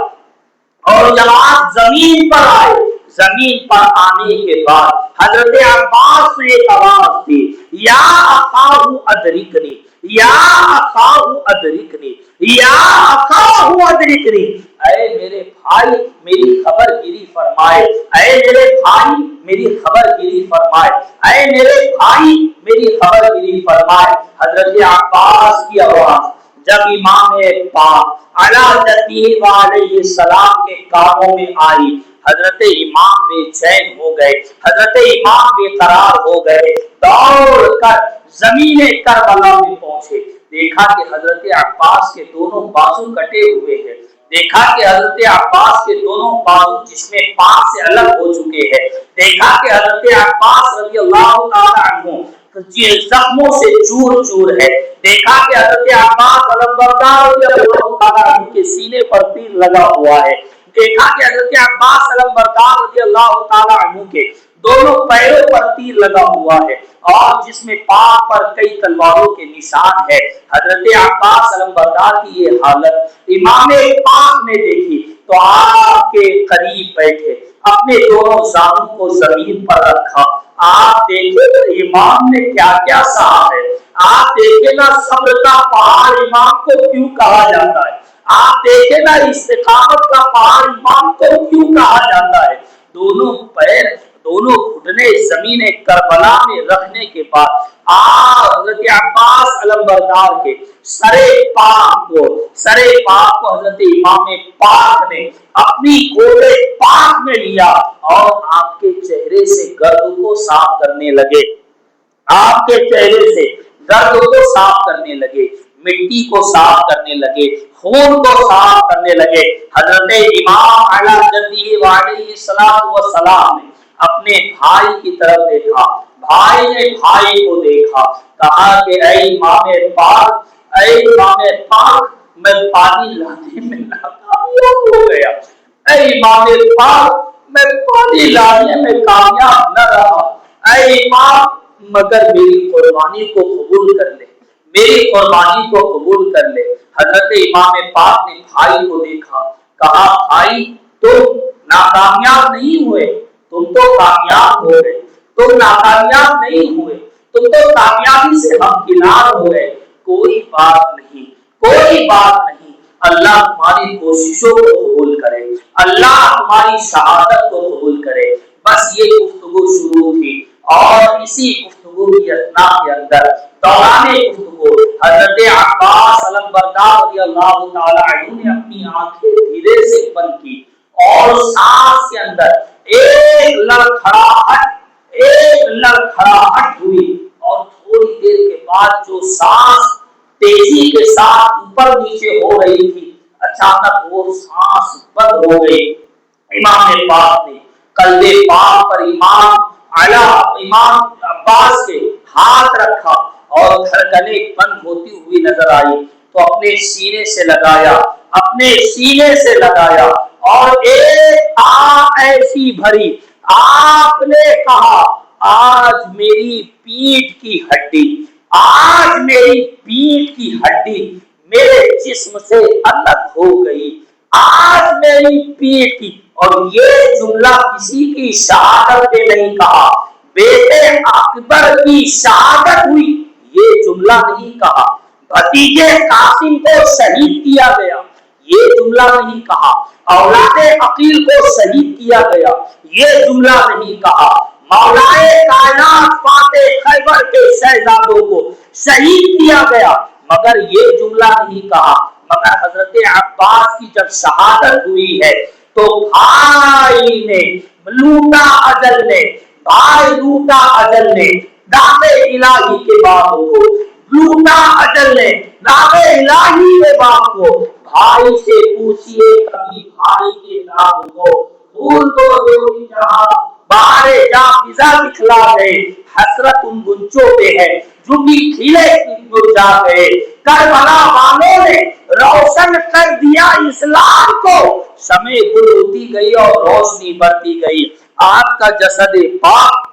اور جب آپ زمین پر آئے، زمین پر آنے کے بعد حضرت عباس نے ایک آواز دی، یا اخاہ ادرکنی، یا اخاہ ادرکنی، یا اخاہ ادرکنی، اے میرے بھائی میری خبر گیری فرمائے، اے میرے بھائی میری خبر گیری فرمائے، اے میرے بھائی میری خبر گیری فرمائے۔ حضرت عباس کی آواز جب امام پاک علیہ السلام کے کانوں میں آئی، حضرت امام بے چین ہو گئے، حضرت امام بے قرار ہو گئے، دوڑ کر زمین کربلا میں پہنچے، دیکھا کہ حضرت عباس کے دونوں بازو کٹے ہوئے ہیں، دیکھا کہ حضرت عباس کے دونوں بازو جسم پاک سے الگ ہو چکے ہیں، دیکھا کہ حضرت عباس رضی اللہ تعالی عنہ زخموں سے چور چور ہے، دیکھا کہ حضرت عباس علمبردار رضی اللہ تعالی عنہ کے سینے پر تیر لگا ہوا ہے، دیکھا کہ حضرت عباس علمبردار رضی اللہ تعالی عنہ کے دونوں پیروں پر تیر لگا ہوا ہے، اور جس میں پاک پر کئی تلواروں کے نشان ہے۔ حضرت عباس علمبردار کی یہ حالت امام پاک نے دیکھی تو آپ کے قریب بیٹھے، اپنے دونوں زانوں کو زمین پر رکھا۔ آپ دیکھیں تو امام نے کیا کیا سہا ہے، آپ دیکھیں نا صبر کا پہاڑ امام کو کیوں کہا جاتا ہے، آپ دیکھیں نا استقامت کا پہاڑ امام کو کیوں کہا جاتا ہے۔ دونوں پیر، دونوں گھٹنے زمین کربلا میں رکھنے کے بعد حضرت عباس علمبردار کے سرے پاک کو حضرت امام پاک نے اپنی گودے پاک میں لیا اور آپ کے چہرے سے گرد کو صاف کرنے لگے، آپ کے چہرے سے گرد کو صاف کرنے لگے، مٹی کو صاف کرنے لگے، خون کو صاف کرنے لگے۔ حضرت امام علیہ السلام نے اپنے بھائی کی طرف دیکھا، بھائی نے بھائی کو دیکھا، کہا کہ اے امام پاک، اے امام پاک، میں پانی لانے میں ناکامیاب ہو گیا، اے امام پاک میں پانی لانے میں کامیاب نہ رہا، اے امام مگر میری قربانی کو قبول کر لے، میری قربانی کو قبول کر لے۔ حضرت امام پاک نے بھائی کو دیکھا، کہا بھائی تم ناکامیاب نہیں ہوئے، تم تو کامیاب ہو گئے، تم ناکامیاب نہیں ہوئے، تم تو کامیابی سے ہمکنار ہو گئے، کوئی بات نہیں، کوئی بات نہیں، اللہ تمہاری کوششوں کو قبول کرے، اللہ تمہاری شہادت کو قبول کرے۔ بس یہ گفتگو شروع تھی، اور اسی گفتگو کی اثناء کے اندر دوران گفتگو حضرت عباس علمبردار رضی اللہ تعالی عنہ نے اپنی آنکھیں دھیرے سے بند کی، اور سانس کے اندر ایک لڑکھڑاہٹ ہوئی، اور تھوڑی دیر کے بعد جو سانس تیزی کے ساتھ اوپر نیچے ہو رہی تھی، اچانک وہ سانس بند ہو گئی۔ امام پاک نے قلبِ پاک پر امام عباس کے ہاتھ رکھا، اور دھڑکنیں بند ہوتی ہوئی نظر آئی تو اپنے سینے سے لگایا، اپنے سینے سے لگایا، اور ایک ایسی بھری آپ نے کہا آج میری پیٹھ کی ہڈی، آج میری پیٹھ کی ہڈی میرے جسم سے الگ ہو گئی، آج میری پیٹھ کی۔ اور یہ جملہ کسی کی شہادت پہ نہیں کہا، بیٹے اکبر کی شہادت ہوئی یہ جملہ نہیں کہا، بھتیجے قاسم کو شہید کیا گیا یہ جملہ نہیں کہا، اولاد عقیل کو شہید کیا گیا یہ جملہ نہیں کہا، مولائے کائنات فاتح خیبر کے شہزادوں کو شہید کیا گیا مگر یہ جملہ نہیں کہا۔ مگر حضرت عباس کی جب شہادت ہوئی ہے تو بھائی نے لوٹا اجل نے دعوے الہی کے باغ کو، لوٹا اجل نے دعوے الہی کے باغ کو۔ بھائی سے پوچھئے کبھی بھائی کے نام کو، پھول تو جو جہاں باہر جا فضا دکھلا گئے، حسرت ان گنچوں پہ ہے جو بھی کھلے مرجھا گئے۔ کربلا والوں نے روشن کر دیا اسلام کو، شمع گل ہوتی گئی اور روشنی بڑھتی گئی۔ آپ کا جسد پاک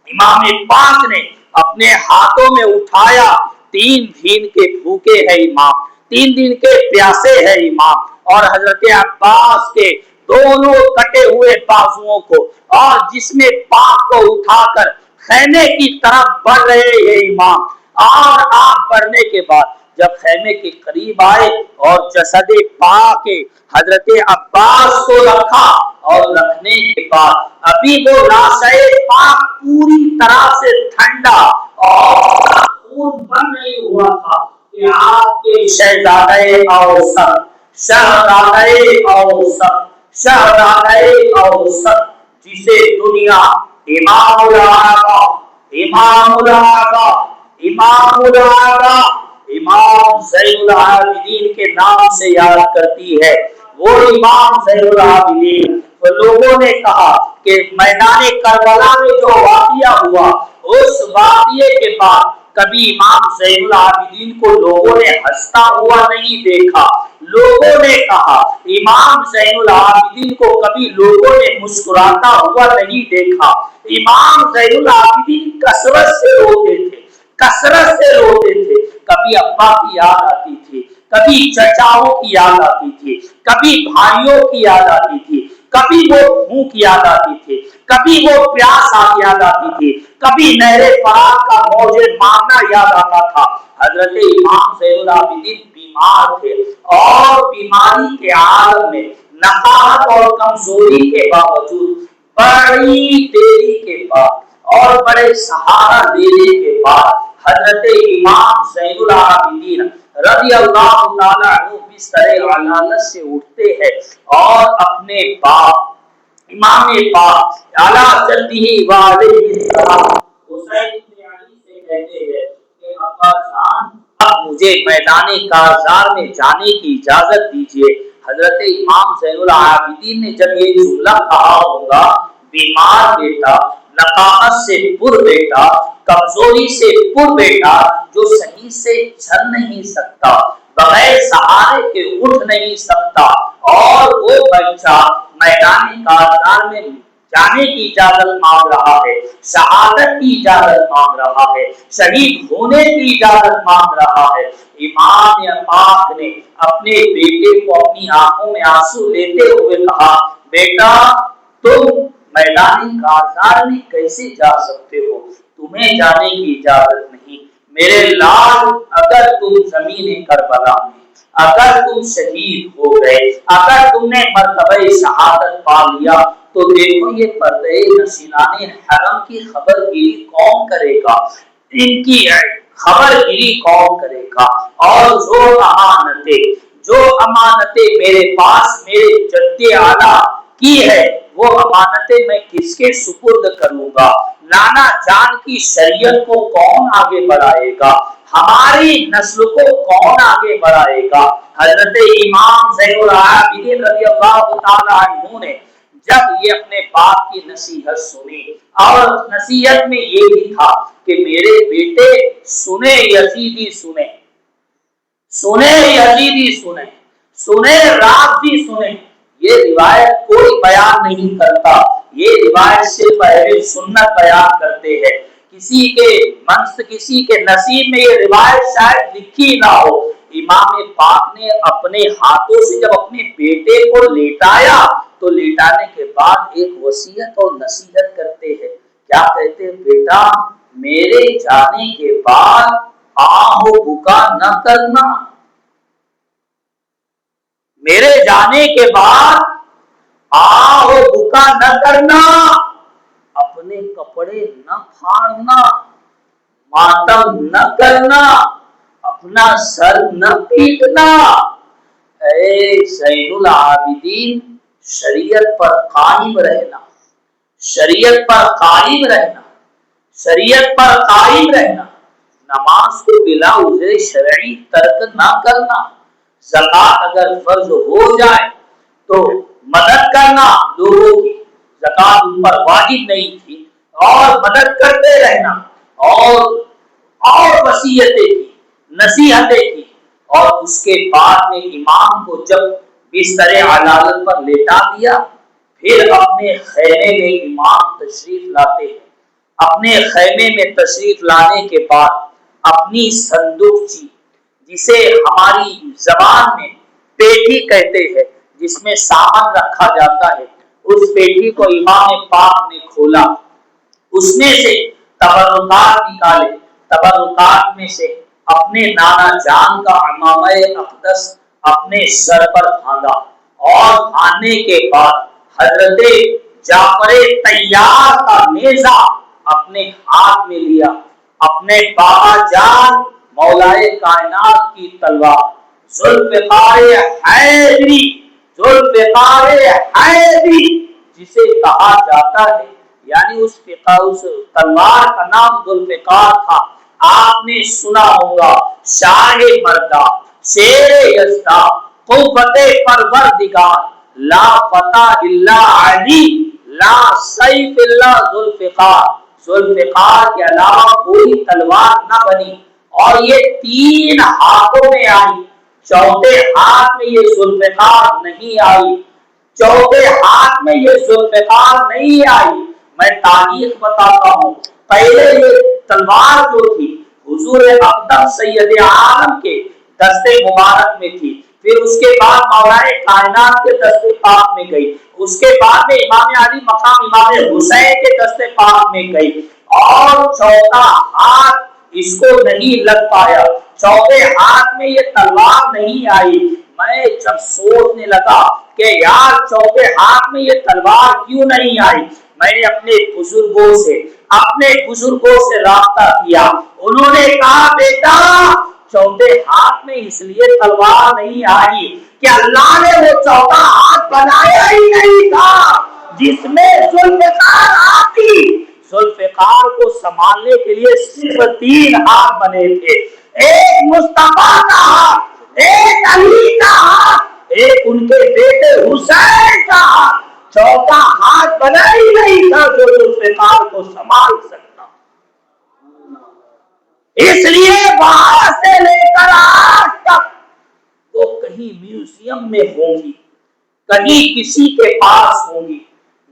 امام پاک نے اپنے ہاتھوں میں اٹھایا، 3 دن کے بھوکے ہیں امام، 3 دن کے پیاسے ہیں امام، اور حضرت عباس کے دونوں کٹے ہوئے بازوؤں کو اور جسم پاک کو اٹھا کر خیمے کی طرف بڑھ رہے ہیں امام، اور آپ بڑھنے کے بعد جب خیمے کے قریب آئے اور جسد پاک حضرت عباس کو رکھا، اور رکھنے کے بعد ابھی وہ لاشے پاک پوری طرح سے ٹھنڈا اور خون بن نہیں ہوا تھا کہ آپ کے شہزادے اوسط شہزادے اوسط جسے دنیا امام العربہ امام زین العابدین کے نام سے یاد کرتی ہے، وہ امام زین العابدین۔ تو لوگوں نے کہا کہ میدان کربلا میں جو واقعہ ہوا، اس واقعے کے بعد کبھی امام زین العابدین کو لوگوں نے ہنستا ہوا نہیں دیکھا۔ لوگوں نے کہا امام زین العابدین کو کبھی لوگوں نے مسکراتا ہوا نہیں دیکھا۔ امام زین العابدین کثرت سے روتے تھے، کثرت سے روتے تھے، کبھی ابا کی یاد آتی تھی، کبھی چچاؤں کی یاد آتی تھی، کبھی بھائیوں کی یاد آتی تھی، کبھی وہ بھوک یاد آتی تھی، کبھی وہ پیاس یاد آتی تھی، کبھی نہر فرات کا موج مارنا یاد آتا تھا۔ حضرت امام زین العابدین بیمار تھے، اور بیماری کے عالم میں نقاہت اور کمزوری کے باوجود بڑی دیری کے بعد اور بڑے سہارا دینے کے بعد حضرت امام زین العابدین رضی اللہ تعالی عنہ بستر علالت سے اٹھتے ہیں اور اپنے باپ امام پاک اعلیٰ جدہ وعلیہ السلام حسین بن علی سے کہتے ہیں کہ ابا جان اب مجھے میدان کارزار میں جانے کی اجازت دیجیے۔ حضرت امام زین العابدین نے جب یہ جملہ کہا ہوگا، بیمار بیٹا، نقاہت سے پر بیٹا، کمزوری سے پر بیٹا، جو صحیح سے چل نہیں سکتا، بغیر سہارے کے اٹھ نہیں سکتا، اور وہ بچہ میدان کارزار میں جانے کی اجازت مانگ رہا ہے، شہادت کی اجازت مانگ رہا ہے، شہید ہونے کی اجازت مانگ رہا ہے۔ امام پاک نے اپنے بیٹے کو اپنی آنکھوں میں آنسو لیتے ہوئے کہا، بیٹا تم میدان کارزار میں کیسے جا سکتے ہو؟ تمہیں جانے کی اجازت نہیں۔ میرے لال، اگر تم زمین کربلا میں اگر تم شہید ہو گئے، اگر تم نے مرتبہ شہادت پا لیا، تو دیکھو یہ پردے نشینان حرم کی خبر گیری کون کرے گا؟ ان کی خبر گیری کون کرے گا؟ اور جو امانتیں میرے پاس میرے جد اعلیٰ کی ہے، وہ امانتیں میں کس کے سپرد کروں گا؟ نانا جان کی شریعت کو کون آگے بڑھائے گا؟ ہماری نسل کو کون آگے بڑھائے گا؟ حضرت امام زین العابدین رضی اللہ تعالی عنہ نے جب یہ اپنے باپ کی نصیحت سنی، اور نصیحت میں یہ بھی تھا کہ میرے بیٹے سنے یزیدی سنے، سنے یزیدی سنے، سنے رافضی سنے، یہ روایت کوئی بیان نہیں کرتا، یہ روایت صرف اہل سنت بیان کرتے ہیں۔ کسی کے نصیب میں یہ روایت شاید لکھی نہ ہو۔ امام پاک نے اپنے ہاتھوں سے جب اپنے بیٹے کو لیٹایا، تو لیٹانے کے بعد ایک وصیت اور نصیحت کرتے ہیں۔ کیا کہتے ہیں؟ بیٹا میرے جانے کے بعد آہ و بکا نہ کرنا، میرے جانے کے بعد آہ و بکا نہ کرنا، اپنے کپڑے نہ پھاڑنا، ماتم نہ کرنا، اپنا سر نہ پیٹنا۔ اے زین العابدین، شریعت پر قائم رہنا، شریعت پر قائم رہنا، شریعت پر قائم رہنا، نماز کو بلا عذر شرعی ترک نہ کرنا، زکوٰۃ اگر فرض ہو جائے تو مدد کرنا لوگوں کی، زکوٰۃ ان پر واجب نہیں تھی، اور مدد کرتے رہنا، اور وصیتیں کی، نصیحتیں کی۔ اور اس کے بعد میں امام کو جب بستر علالت پر لیٹا دیا، پھر اپنے خیمے میں امام تشریف لاتے ہیں۔ اپنے خیمے میں تشریف لانے کے بعد اپنی صندوقچی جسے ہماری زبان میں پیٹی کہتے ہیں جس میں سامان رکھا جاتا ہے، اس پیٹی کو امام پاک نے کھولا، اس میں سے تبرکات نکالے، تبرکات میں سے اپنے نانا جان کا عمامہ اقدس اپنے سر پر باندھا، اور باندھنے کے بعد حضرت جعفر طیار کا نیزہ اپنے ہاتھ میں لیا، اپنے بابا جان مولائے کائنات کی تلوار ذوالفقار حیدری، ذوالفقار حیدری جسے کہا جاتا ہے، یعنی اس تلوار کا نام ذوالفقار تھا۔ آپ نے سنا ہوگا شاہ مردہ، شیر یزدہ، قوت پروردگار، لا فتح الا علی، لا سیف الا ذوالفقار، ذوالفقار کے علاوہ کوئی تلوار نہ بنی، اور یہ 3 ہاتھوں میں آئی، چوتھے ہاتھ میں یہ ذوالفقار نہیں آئی، چوتھے ہاتھ میں یہ ذوالفقار نہیں آئی۔ میں تاریخ بتاتا ہوں، پہلے یہ تلوار جو تھی حضور اقدم سید عالم کے دستے مبارک میں تھی، پھر اس کے بعد مولا کائنات کے دستے پاک میں گئی، اس کے بعد میں امام علی مقام امام حسین کے دستے پاک میں گئی، اور چوتھا ہاتھ اس کو نہیں لگ پایا، چوتھے ہاتھ میں یہ تلوار نہیں آئی۔ میں جب سوچنے لگا کہ یار چوتھے ہاتھ میں یہ تلوار کیوں نہیں آئی، میں نے اپنے بزرگوں سے رابطہ کیا، انہوں نے کہا بیٹا چوتھے ہاتھ میں اس لیے تلوار نہیں آئی کہ اللہ نے وہ چوتھا ہاتھ بنایا ہی نہیں تھا جس میں ذوالفقار آتی۔ ذوالفقار کو سنبھالنے کے لیے صرف 3 ہاتھ بنے تھے، ایک مصطفیٰ کا ہاتھ، ایک علی کا ہاتھ، ایک ان کے بیٹے حسین کا ہاتھ، چوتھا ہاتھ بنا ہی نہیں تھا جو ذوالفقار کو سنبھال سکتا۔ اس لیے وہاں سے لے کر آج تک وہ کہیں میوزیم میں ہوں گی، کہیں کسی کے پاس ہوں گی،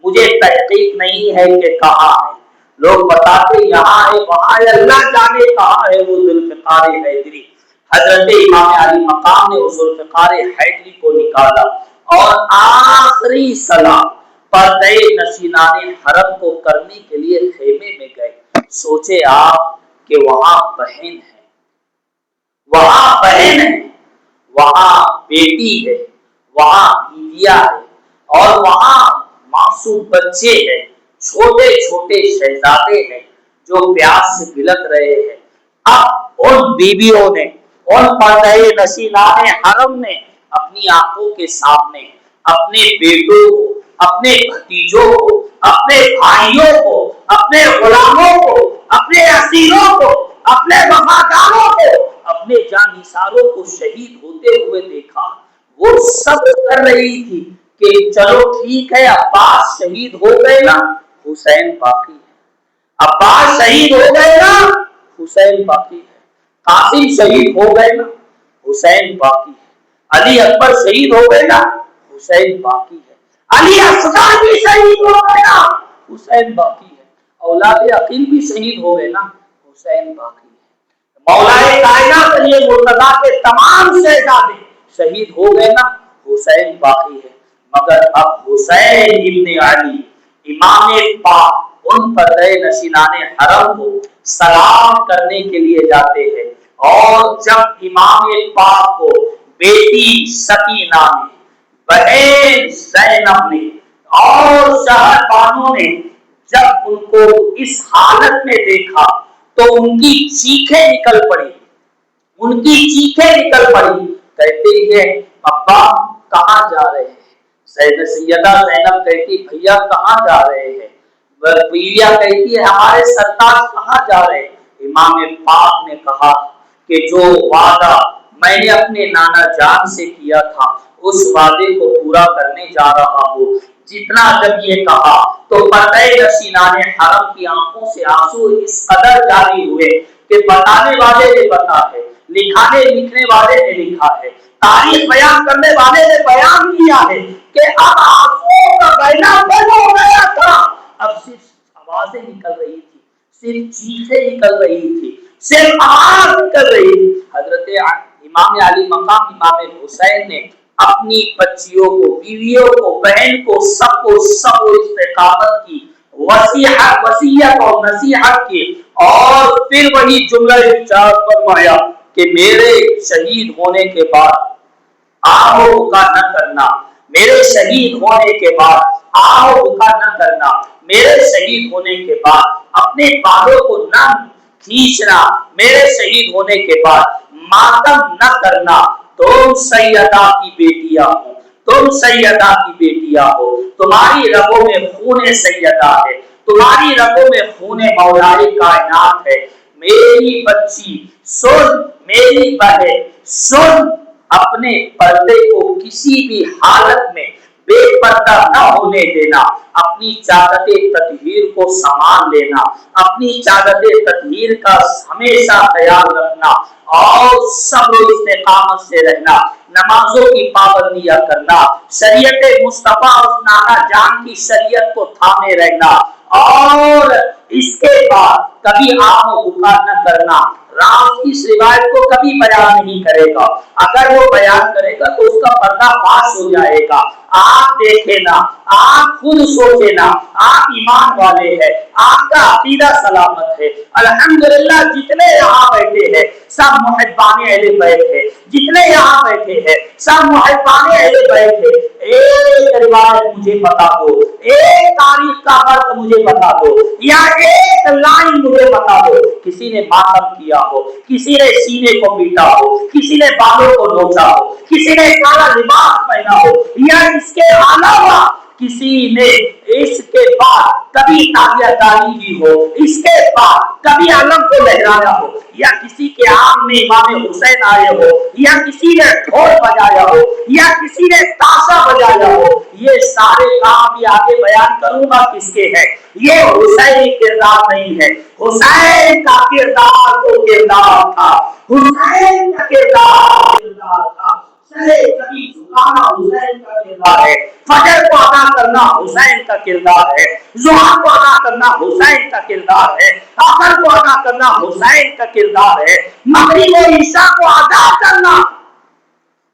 مجھے تحقیق نہیں ہے کہ کہاں ہے، لوگ بتاتے یہاں ہے وہاں ہے، اللہ جانے کہاں ہے وہ ذوالفقار حیدری۔ حضرت امام علی مقام نے اس ذوالفقار حیدری کو نکالا اور آخری سلام پردہ نشینان حرم کو کرنے کے لیے خیمے میں گئے۔ سوچے آپ کہ وہاں بہن ہے، وہاں بہن ہے، وہاں بیٹی ہے، وہاں بیویاں ہے، اور وہاں معصوم بچے ہیں، چھوٹے چھوٹے شہزادے ہیں جو پیاس سے بلک رہے ہیں۔ اب ان بیویوں نے، ان پردہ نشینان حرم نے اپنی آنکھوں کے سامنے اپنے بیٹوں کو، اپنے بھتیجوں کو، اپنے بھائیوں کو، اپنے غلاموں کو، اپنے اسیروں کو، اپنے وفاداروں کو، اپنے جانثاروں کو شہید ہوتے ہوئے دیکھا۔ وہ سب کر رہی تھی کہ چلو ٹھیک ہے عباس شہید ہو گئے نا، حسین باقی ہے، عباس شہید ہو گئے نا، حسین باقی ہے، قاسم شہید ہو گئے نا، حسین باقی ہے، علی اکبر شہید ہو گئے نا، حسین باقی ہے، علی اصغر بھی شہید ہو گئے نا، حسین باقی ہے، اولاد عقیل بھی شہید ہو گئے نا، حسین باقی ہے، مولا کائنات علی مرتضیٰ کے تمام شہزادے شہید ہو گئے نا، حسین باقی ہے۔ مگر اب حسین ابن علی امام پاک ان پردہ نشینان حرم کو سلام کرنے کے لیے جاتے ہیں، اور جب امام پاک کو بیٹی سکینہ نے، بہن زینب نے اور شہر بانو نے جب ان کو اس حالت میں دیکھا تو ان کی چیخیں نکل پڑی، ان کی چیخیں نکل پڑی، کہتے ہیں ابا کہاں جا رہے ہیں؟ سیدہ زینب کہتی بھیا کہاں جا رہے ہیں؟ بیویاں کہتی ہے ہمارے سرتاج کہاں جا رہے ہیں؟ امام پاک نے کہا کہ جو وعدہ میں نے اپنے نانا جان سے کیا تھا اس وعدے کو پورا کرنے جا رہا ہوں۔ جتنا جب یہ کہا تو پردہ نشینان حرم کی آنکھوں سے آنسو اس قدر جاری ہوئے کہ بتانے والے نے بتا ہے، لکھنے والے نے لکھا ہے، تاریخ بیان کرنے والے نے بیان کیا ہے کہ اب آنسو کا بہنا بند ہو گیا تھا، اب صرف آوازیں نکل رہی تھی، صرف چیخیں نکل رہی تھی، صرف آواز کر رہی تھی۔ حضرت امام علی مقام امام حسین نے اپنی بچیوں کو، بیویوں کو، بہن کو، سب استقامت کی وصیت اور نصیحت کی، اور پھر وہی جملہ ارشاد فرمایا کہ میرے شہید ہونے کے بعد آہو کا نہ کرنا، میرے شہید ہونے کے بعد آہو کا نہ کرنا، میرے شہید ہونے کے بعد اپنے بالوں کو نہ کھینچنا، میرے شہید ہونے کے بعد ماتم نہ کرنا، تم سیدہ کی بیٹیاں ہو، تم سیدہ کی بیٹیاں ہو، تمہاری رگوں میں خون سیدہ ہے، تمہاری رگوں میں خون مولائے کائنات ہے۔ میری بچی سن، میری بہن سن، اپنے پردے کو کسی بھی حالت میں بے پردہ نہ ہونے دینا، اپنی چادر تطہیر کو سنبھال لینا، اپنی چادر تطہیر کا ہمیشہ خیال رکھنا، اور صبر و استقامت سے رہنا، نمازوں کی پابندیاں کرنا، شریعت مصطفیٰ اور نانا جان کی شریعت کو تھامے رہنا، اور اس کے بعد کبھی آہ و بکا نہ کرنا۔ رات کی اس روایت کو کبھی بیان نہیں کرے گا، اگر وہ بیان کرے گا تو اس کا پردہ فاش ہو جائے گا۔ آپ دیکھے نا، آپ خود سوچے نا، آپ ایمان والے ہیں، آپ کا عقیدہ سلامت ہے، الحمدللہ جتنے یہاں بیٹھے ہیں سب محبان اہل بیت ہیں، جتنے یہاں بیٹھے ہیں سب محبان اہل بیت ہیں۔ ایک روایت مجھے بتا دو، ایک تاریخ کا فرق مجھے بتا دو، یا ایک لائن مجھے بتا دو، کسی نے ماتم کیا ہو، کسی نے سینے کو پیٹا ہو، کسی نے بالوں کو نوچا ہو، کسی نے کالا لباس پہنا ہو، یا اس کے علاوہ کسی نے اس کے بعد کبھی تازیہ داری کی ہو، اس کے بعد کبھی علم کو لہرایا ہو، یا کسی کے عام میں امام حسین آئے ہو، یا کسی نے ڈھول بجایا ہو، یا کسی نے تاشا بجایا ہو، یہ سارے کام بھی آگے بیان کروں گا کس کے ہیں۔ یہ حسین کردار نہیں ہے، حسین کا کردار تو کردار تھا، حسین کا کردار تھا، سرے کبھی جھکانا حسین کا کردار ہے، فجر کو ادا کرنا حسین کا کردار ہے، ظہر کو ادا کرنا حسین کا کردار ہے، عصر کو ادا کرنا حسین کا کردار ہے، مغرب و عشاء کو ادا کرنا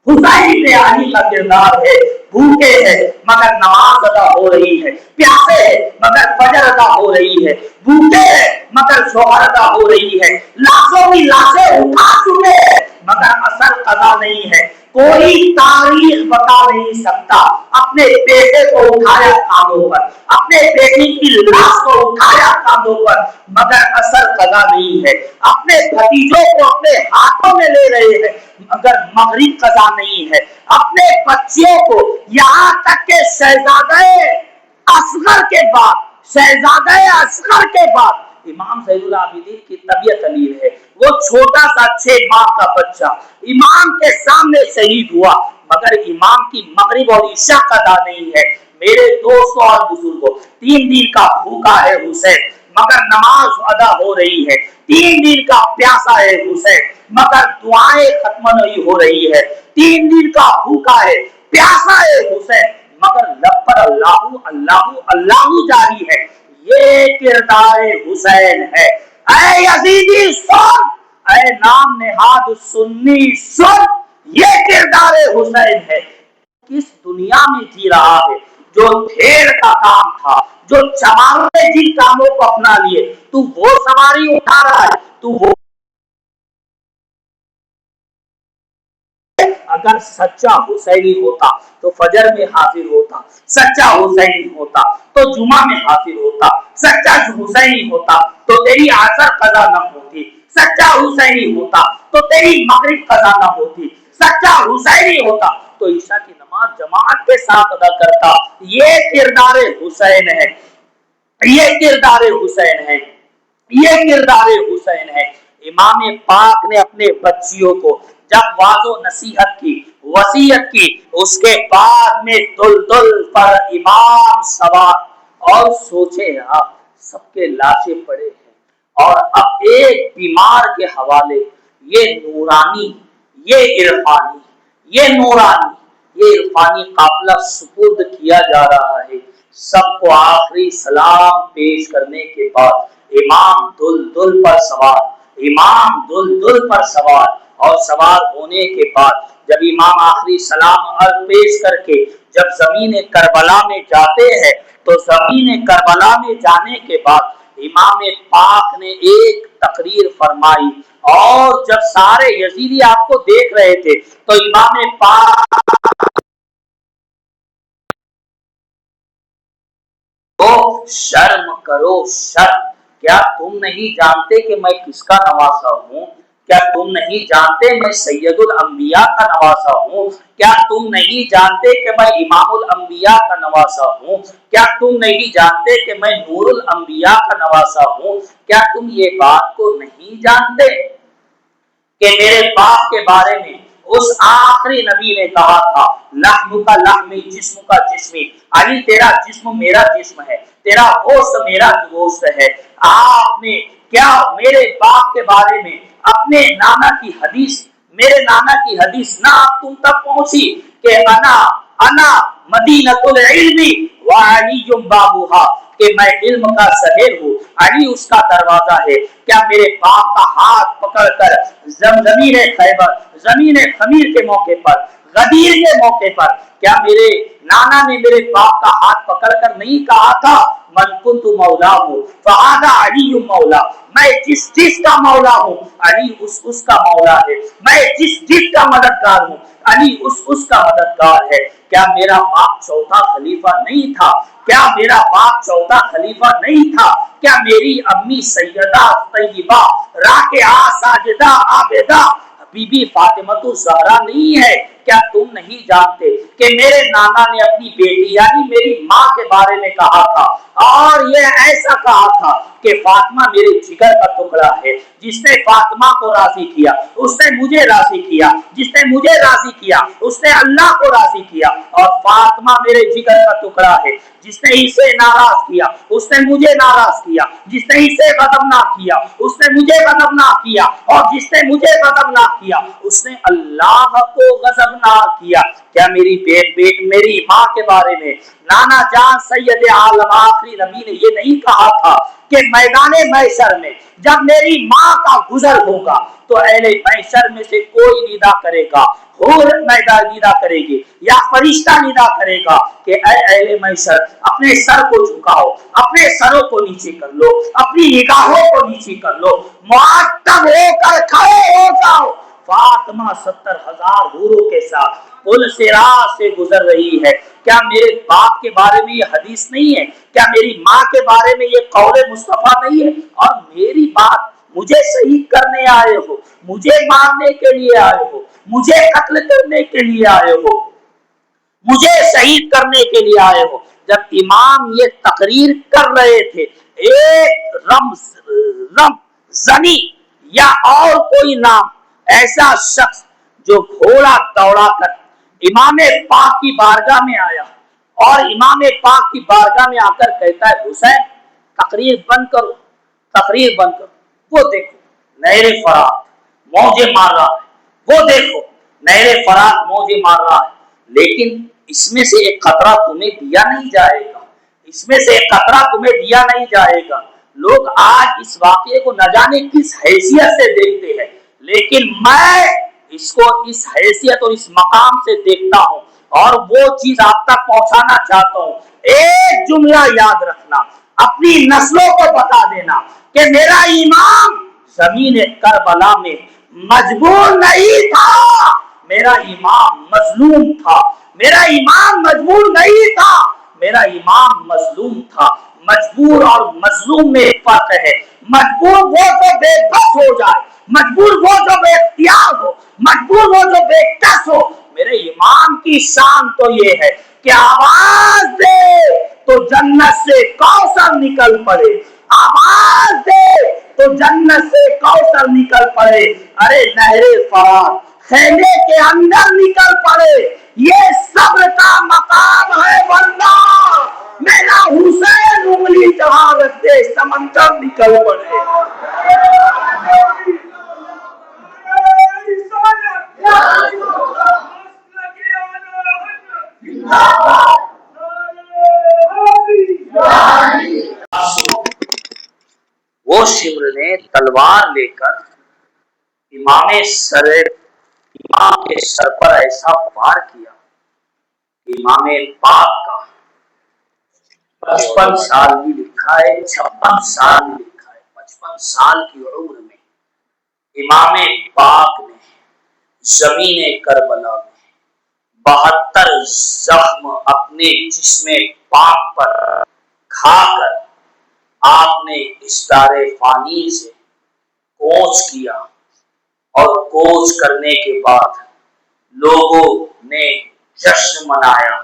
حسین نے علی کا کردار ہے۔ بھوکے ہیں مگر نماز ادا ہو رہی ہے، پیاسے ہیں مگر فجر ادا ہو رہی ہے، بھوکے ہیں مگر ظہر ادا ہو رہی ہے، لاشوں کی لاشیں اٹھا چکے ہیں مگر اثر قضا نہیں ہے۔ کوئی تاریخ بتا نہیں سکتا اپنے بیٹے کو اٹھایا کاندھوں پر، اپنے بیٹی کی لاش کو اٹھایا کاندھوں پر مگر اثر قضا نہیں ہے، اپنے بھتیجوں کو اپنے ہاتھوں میں لے رہے ہیں مگر مغرب قضا نہیں ہے، اپنے بچیوں کو یہاں تک کہ شہزادہ اصغر کے بعد، شہزادہ اصغر کے بعد امام زین العابدین کی طبیعت علیل ہے، وہ چھوٹا سا 6 ماہ کا بچہ امام کے سامنے شہید ہوا مگر امام کی مغرب اور عشاء قضا نہیں ہے۔ میرے دوستوں اور بزرگوں، 3 دن کا بھوکا ہے حسین مگر نماز ادا ہو رہی ہے، 3 دن کا پیاسا ہے حسین مگر دعائیں ختم نہیں ہو رہی ہے، 3 دن کا بھوکا ہے، پیاسا ہے حسین مگر لب پر اللہ اللہ اللہ جاری ہے۔ یہ کردار حسین ہے۔ اے یزیدی سن، اے نام نہاد سنی سن، یہ کردار حسین ہے۔ کس دنیا میں جی رہا ہے جو ڈھیر کا کام تھا، جو چماروں نے جن کاموں کو اپنا لیے، تو وہ سواری اٹھا رہا ہے، تو وہ اگر سچا حسینی ہوتا تو فجر میں حاضر ہوتا، سچا حسینی ہوتا تو جمعہ میں حاضر ہوتا، سچا حسینی ہوتا تو تیری عصر قضا نہ ہوتی، سچا حسینی ہوتا تو تیری مغرب قضا نہ ہوتی، سچا حسینی ہوتا تو عشاء کی نماز جماعت کے ساتھ ادا کرتا۔ یہ کردار حسین ہے، یہ کردار حسین ہے، یہ کردار حسین ہے۔ امام پاک نے اپنے بچیوں کو جب واض و نصیحت کی، وصیت کی، اس کے بعد میں دلدل پر امام سوار، اور سوچے آپ سب کے لاشیں پڑے ہیں، اور اب ایک بیمار کے حوالے یہ نورانی، یہ عرفانی، یہ نورانی، یہ عرفانی قافلہ سپرد کیا جا رہا ہے۔ سب کو آخری سلام پیش کرنے کے بعد امام دل پر سوار، امام دل پر سوار، اور سوار ہونے کے بعد جب امام آخری سلام پیش کر کے جب زمین کربلا میں جاتے ہیں تو زمین کربلا میں جانے کے بعد امام پاک نے ایک تقریر فرمائی، اور جب سارے یزیدی آپ کو دیکھ رہے تھے تو امام پاک کو شرم کرو شرم، کیا تم نہیں جانتے کہ میں کس کا نواسا ہوں؟ کیا تم نہیں جانتے میں سید الانبیاء کا نواسا ہوں؟ کیا تم نہیں جانتے کہ میں امام الانبیاء کا نواسا ہوں؟ کیا تم نہیں جانتے کہ میں نور الانبیاء کا نواسا ہوں؟ کیا تم یہ بات کو نہیں جانتے کہ میرے باپ کے بارے میں اس آخری نبی نے کہا تھا لحم کا لحمی جسم کا جسمی، علی تیرا جسم میرا جسم ہے، تیرا گوشت میرا گوشت ہے۔ آپ نے کیا میرے باپ کے بارے میں اپنے نانا کی حدیث، میرے نانا کی حدیث نہ تم تک پہنچی کہ انا مدینۃ العلم وعلی بابھا، کہ میں علم کا شہر ہوں، علی اس کا دروازہ ہے؟ کیا میرے باپ کا ہاتھ پکڑ کر زمین خیبر، زمین خمیر کے موقع پر، غدیر کے موقع پر کیا میرے نانا نے میرے باپ کا ہاتھ پکڑ کر نہیں کہا تھا من کنت مولا ہوں فہذا علی مولا، میں جس کا مولا ہوں علی اس کا مولا ہے، میں جس کا مددگار ہوں علی اس کا مددگار ہے؟ کیا میرا باپ چوتھا خلیفہ نہیں تھا؟ کیا میرا باپ چوتھا خلیفہ نہیں تھا؟ کیا میری امی سیدہ طیبہ راکعہ ساجدہ عابدہ بی بی فاطمہ الزہرا نہیں ہے؟ کیا تم نہیں جانتے کہ میرے نانا نے اپنی بیٹی یعنی میری ماں کے بارے میں کہا تھا، اور یہ ایسا کہا تھا کہ فاطمہ میرے جگر کا ٹکڑا ہے، جس نے فاطمہ کو راضی کیا اس نے مجھے راضی کیا، جس نے مجھے راضی کیا اس نے اللہ کو راضی کیا، اور فاطمہ میرے جگر کا ٹکڑا ہے، جس نے اسے ناراض کیا اس نے مجھے ناراض کیا، جس نے اسے غضبناک کیا اس نے مجھے غضبناک کیا، اور جس نے مجھے غضبناک کیا اس نے اللہ کو غضبناک کیا۔ کیا میری ماں کے بارے میں نانا جان سید عالم آخری نبی نے یہ نہیں کہا تھا کہ میدان محشر میں جب میری ماں کا گزر ہوگا تو اہل محشر میں سے کوئی ندا کرے گا، حور ندا کرے گی یا فرشتہ ندا کرے گا کہ اے اہل محشر اپنے سر کو جھکاؤ، اپنے سروں کو نیچے کر لو، اپنی نگاہوں کو نیچے کر لو، معطب ہو کر کھڑے ہو جاؤ۔ فاطمہ 70,000 حوروں کے ساتھ پل صراط سے گزر رہی ہے۔ کیا میرے باپ کے بارے میں یہ حدیث نہیں ہے؟ کیا میری ماں کے بارے میں یہ قول مصطفیٰ نہیں ہے؟ اور میری بات مجھے شہید کرنے آئے ہو، مجھے مارنے کے لیے آئے ہو، مجھے قتل کرنے کے لیے آئے ہو، مجھے شہید کرنے کے لیے آئے ہو۔ جب امام یہ تقریر کر رہے تھے ایک رم زنی یا اور کوئی نام ایسا شخص جو گھوڑا دوڑا کر امام پاک کی بارگاہ میں آیا اور امام پاک کی بارگاہ میں آ کر کہتا ہے حسین تقریر بند کرو، تقریر بند کرو، وہ دیکھو نہر فرات موجے مار رہا ہے، وہ دیکھو نہر فرات موجے مار رہا ہے، لیکن اس میں سے ایک قطرہ تمہیں دیا نہیں جائے گا، اس میں سے ایک قطرہ تمہیں دیا نہیں جائے گا۔ لوگ آج اس واقعے کو نہ جانے کس حیثیت سے دیکھتے ہیں، لیکن میں اس کو اس حیثیت اور اس مقام سے دیکھتا ہوں اور وہ چیز آپ تک پہنچانا چاہتا ہوں۔ ایک جملہ یاد رکھنا، اپنی نسلوں کو بتا دینا کہ میرا امام زمین کربلا میں مجبور نہیں تھا، میرا امام مظلوم تھا، میرا امام مجبور نہیں تھا، میرا امام مظلوم تھا۔ مجبور اور مظلوم میں فرق ہے۔ مجبور وہ جو بے بس ہو جائے، مجبور وہ جو بے اختیار ہو، مجبور وہ جو بے کس ہو۔ میرے امام کی شان تو یہ ہے کہ آواز دے تو جنت سے کوثر نکل پڑے، آواز دے تو جنت سے کوثر نکل پڑے۔ ارے نہر فرات خیمے کے اندر نکل پڑے، یہ صبر کا مقام ہے ورنہ میرا حسین انگلی جہاں رکھ دے سمندر نکل پڑے۔ وہ شمر نے تلوار لے کر امام کے سر پر ایسا وار کیا کہ امام پاک کا 55 سال بھی لکھا ہے، 56 سال بھی لکھا ہے، 55 سال کی عمر میں امام پاک نے زمین کربلا میں 72 زخم اپنے جسم پاک پر کھا کر آپ نے اس دار فانی سے کوچ کیا، اور کوچ کرنے کے بعد لوگوں نے جشن منایا۔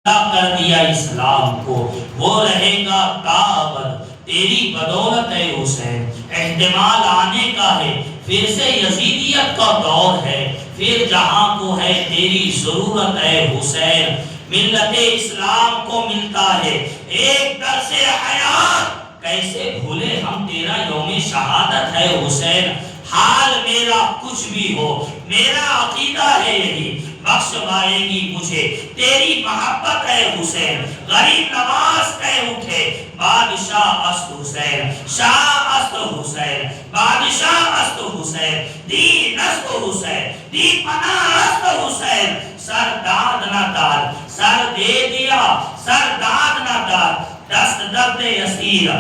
کر دیا اسلام کو، وہ رہے گا تابد تیری بدولت اے حسین۔ احتمال آنے کا ہے، پھر سے یزیدیت کا دور ہے، پھر جہاں کو ہے تیری ضرورت اے حسین۔ ملت اسلام کو ملتا ہے ایک درس حیات، کیسے بھولے ہم تیرا یوم شہادت ہے حسین۔ حال میرا کچھ بھی ہو، میرا عقیدہ ہے یہی، بخش پائے گی مجھے تیری محبت ہے حسین۔ غریب نواز کہہ اٹھے بادشاہ است حسین، شاہ است حسین، بادشاہ است حسین، دین است حسین، دی پناہ است حسین۔ سر داد نہ داد، سر دے دیا، سر داد نہ داد، دست درد اسیر،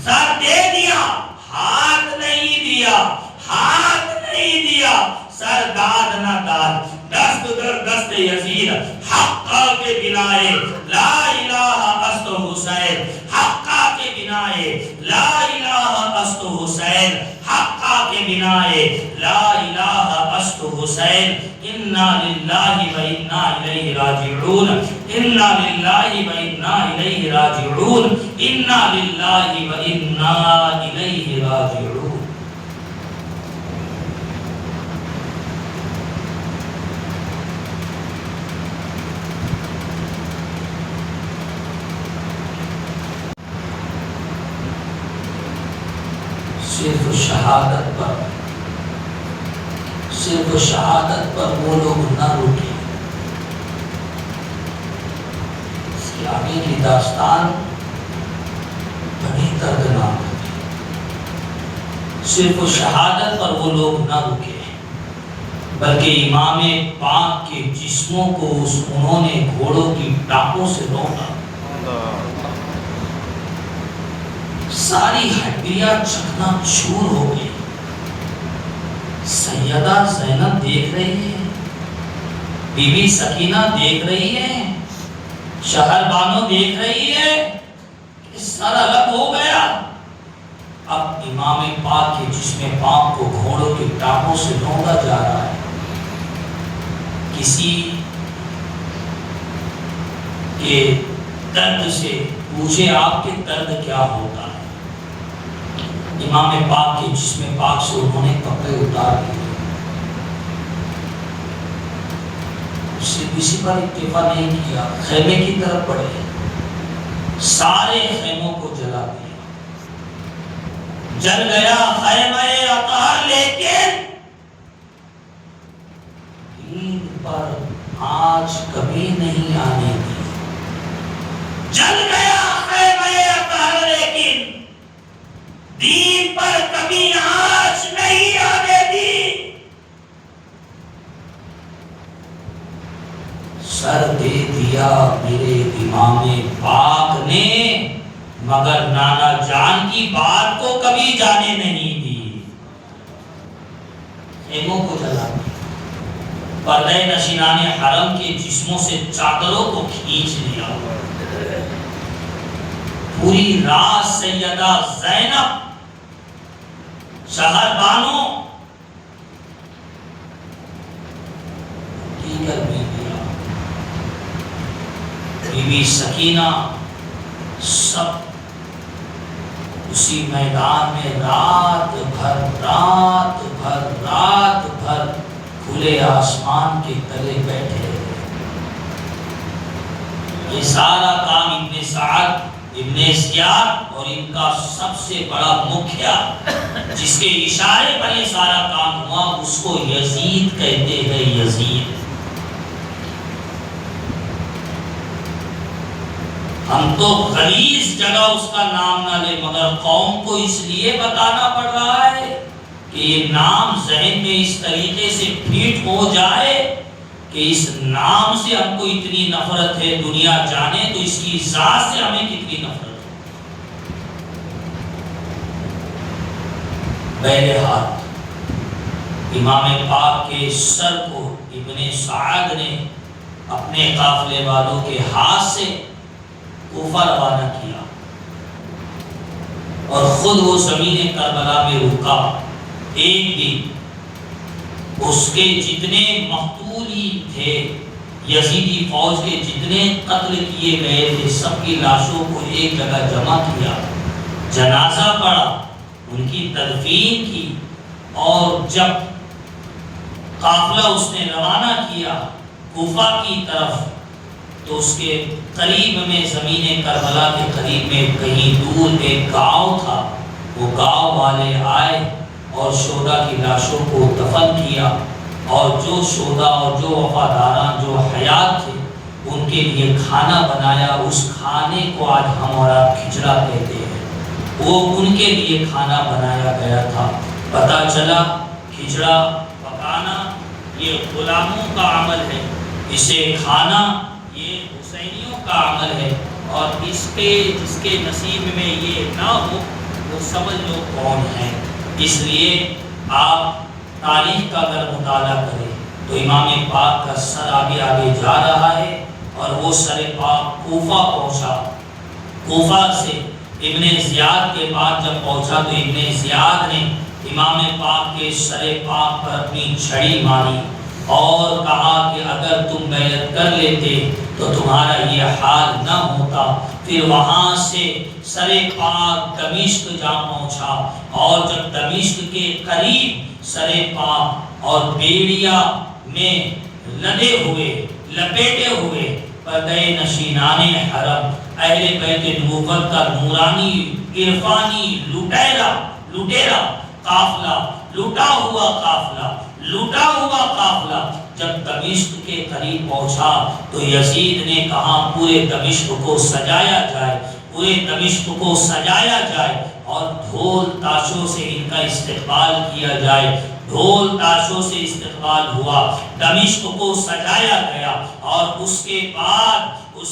سر دے دیا، ہاتھ نہیں دیا، ہاتھ نہیں دیا، سر داد نہ داد، دست در دست یزید۔ حقا کے بنائے لا الہ است حسین، حقا کے بنائے لا الہ است حسین، حقا کے بنائے لا الہ است حسین۔ انا للہ و انا الیہ راجعون، انا للہ و انا الیہ راجعون، انا للہ و انا الیہ راجعون۔ صرف شہادت پر وہ لوگ نہ رکے۔ اس کی آگے کی داستان بڑی دردناک ہے۔ صرف شہادت پر وہ لوگ نہ رکے، بلکہ امام پاک کے جسموں کو انہوں نے گھوڑوں کی ٹانگوں سے روکا، ساری ہڈیاں چکنا چور ہو گئی۔ سیدہ زینب دیکھ رہی ہے، بی بی سکینہ دیکھ رہی ہے، شہر بانو دیکھ رہی ہے کہ سر الگ ہو گیا۔ اب امام پاک کے جسم پاک کو گھوڑوں کی ٹانگوں سے روندا جا رہا ہے۔ کسی کے درد سے پوچھے آپ کے درد کیا ہوتا ہے؟ امام پاک کے جسم پاک سے انہوں نے کپڑے اتار دیے۔ صرف اسی پر اکتفا نہیں کیا، خیمے کی طرف بڑھے، سارے خیموں کو جلا دیا۔ جل گیا خیمہ اطہر، لیکن دین پر آج کبھی نہیں آنے دی۔ جل گیا خیمہ اطہر، لیکن دین پر کبھی آنچ نہیں آنے دی۔ سر دے دیا میرے امام پاک نے، مگر نانا جان کی بات کو کبھی جانے نہیں دی۔ خیموں کو جلا دیا، پردہ نشینان حرم کے جسموں سے چادروں کو کھینچ لیا۔ پوری رات سیدہ زینب، شہر بانو، بی بی سکینہ سب اسی میدان میں رات بھر کھلے آسمان کے تلے بیٹھے رہے۔ یہ سارا کام ابن سعد، ابن زیاد اور ان کا سب سے بڑا مکھیا جس کے اشارے پر یہ سارا کام ہوا، اس کو یزید کہتے ہیں۔ یزید ہم تو غلیظ جگہ اس کا نام نہ لے، مگر قوم کو اس لیے بتانا پڑ رہا ہے کہ یہ نام ذہن میں اس طریقے سے فٹ ہو جائے کہ اس نام سے ہم کو اتنی نفرت ہے، دنیا جانے تو اس کی ذات سے ہمیں کتنی نفرت ہے۔ بہرحال امام پاک کے سر کو ابن سعد نے اپنے قافلے والوں کے ہاتھ سے کوفہ روانہ کیا اور خود وہ زمین کربلا میں رکا۔ ایک دن اس کے جتنے مقتولی تھے، یزیدی فوج کے جتنے قتل کیے گئے تھے، سب کی لاشوں کو ایک جگہ جمع کیا، جنازہ پڑھا، ان کی تدفین کی، اور جب قافلہ اس نے روانہ کیا کوفہ کی طرف تو اس کے قریب میں، زمین کربلا کے قریب میں کہیں دور ایک گاؤں تھا۔ وہ گاؤں والے آئے اور شہداء کی لاشوں کو دفن کیا، اور جو شہداء اور جو وفاداران جو حیات تھے ان کے لیے کھانا بنایا۔ اس کھانے کو آج ہم اور آپ کھچڑا کہتے ہیں، وہ ان کے لیے کھانا بنایا گیا تھا۔ پتہ چلا کھچڑا پکانا یہ غلاموں کا عمل ہے، اسے کھانا یہ حسینیوں کا عمل ہے، اور جس کے نصیب میں یہ نہ ہو وہ سمجھ لو کون ہے۔ اس لیے آپ تاریخ کا اگر مطالعہ کریں تو امام پاک کا سر آگے آگے جا رہا ہے، اور وہ سر پاک کوفہ پہنچا۔ کوفہ سے ابن زیاد کے بعد جب پہنچا تو ابن زیاد نے امام پاک کے سر پاک پر اپنی چھڑی ماری اور کہا کہ اگر تم بیعت کر لیتے تو تمہارا یہ حال نہ ہوتا۔ پھر وہاں سے سر پاک دمشق جا پہنچا، اور جب دمشق کے قریب سر پاک اور بیڑیا میں لدے ہوئے لپیٹے ہوئے پردے نشینان حرم اہل بیت نبوت کا نورانی عرفانی لٹیرا قافلہ، لوٹا ہوا قافلہ جب دمشق کے قریب پہنچا تو یزید نے کہا پورے دمشق کو سجایا جائے اور ڈھول تاشوں سے ان کا استقبال کیا جائے۔ ڈھول تاشوں سے استقبال ہوا، دمشق کو سجایا گیا، اور اس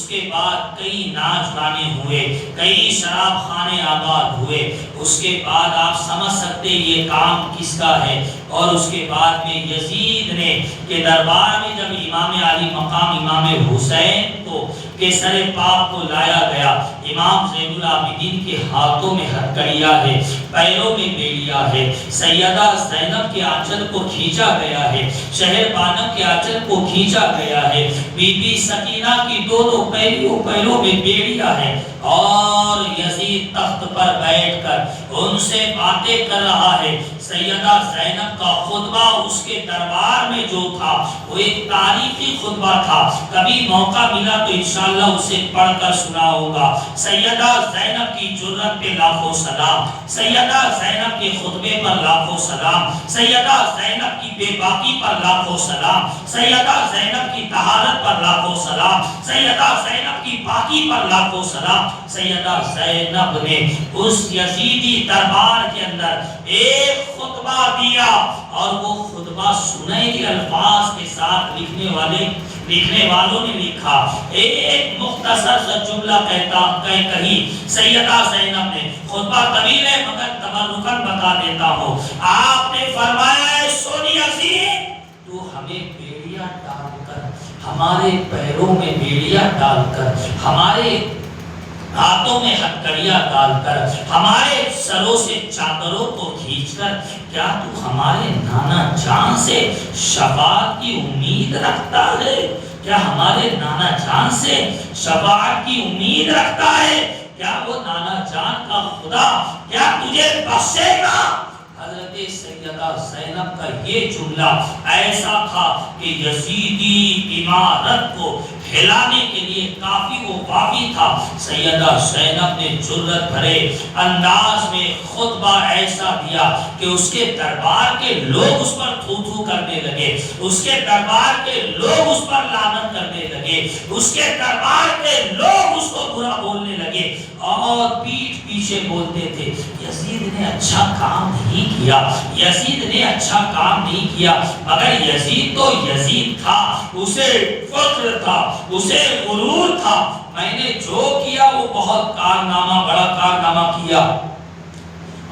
کے بعد کئی ناچ گانے ہوئے، کئی شراب خانے آباد ہوئے۔ اس کے بعد آپ سمجھ سکتے یہ کام کس کا ہے۔ اور اس کے بعد میں یزید نے کے دربار میں جب امام علی مقام امام حسین کو کے سر پاک کو لایا گیا، امام زین العابدین کے ہاتھوں میں ہتھکڑیاں ہے، پیروں میں بیڑیاں ہے، سیدہ زینب کے آنچل کو کھینچا گیا ہے، شہر بانو کے آنچل کو کھینچا گیا ہے، بی بی سکینہ کی دونوں پیروں میں بیڑیاں ہیں، اور یزید تخت پر بیٹھ کر ان سے باتیں کر رہا ہے۔ سیدہ زینب کا خطبہ اس کے دربار میں جو تھا وہ ایک تاریخی خطبہ تھا، کبھی موقع ملا تو انشاءاللہ اسے پڑھ کر سنا ہوگا۔ سیدہ زینب کی جرت پہ لاکھوں سلام، سیدہ زینب کے خطبے پر لاکھوں سلام، سیدہ زینب کی بے باکی پر لاکھوں سلام، سیدہ زینب کی طہارت پر لاکھوں سلام، سیدہ زینب کی پاکی پر لاکھوں سلام۔ سیدہ زینب نے اس یزیدی دربار کے اندر ایک خطبہ دیا، اور وہ خطبہ سنہری الفاظ کے ساتھ لکھنے والوں نے لکھا۔ ایک مختصر سا جملہ کہی سیدہ زینب نے، خطبہ طویل ہے مگر تبرکاً بتا دیتا ہوں۔ آپ نے فرمایا ہے سونی عزیز تو ہمیں بیڑیاں ڈال کر، ہمارے پیروں میں بیڑیاں ڈال کر، ہمارے ہاتھوں میں ہتھکڑیاں ڈال کر، ہمارے سروں سے چادروں کو کھینچ کر، کیا تو ہمارے نانا جان سے شفاعت کی امید رکھتا ہے؟ کیا ہمارے نانا جان سے شفاعت کی امید رکھتا ہے؟ کیا وہ نانا جان کا خدا کیا تجھے بخشے گا؟ حضرت سیدہ زینب کا یہ جملہ ایسا تھا کہ یزیدی عمارت کو ہلانے کے لیے کافی و وافی تھا۔ سیدہ زینب نے جرأت بھرے انداز میں خطبہ ایسا دیا کہ اس کے دربار کے لوگ اس پر تھو تھو کرنے لگے، اس کے دربار کے لوگ اس پر لعنت کرنے لگے، اس کے دربار کے لوگ اس کو برا بولنے لگے اور پیٹھ پیچھے بولتے تھے یزید نے اچھا کام نہیں کیا، یزید نے اچھا کام نہیں کیا۔ مگر یزید تو یزید تھا، اسے فخر تھا، اسے غرور تھا، میں نے جو کیا وہ بہت کارنامہ، بڑا کارنامہ کیا۔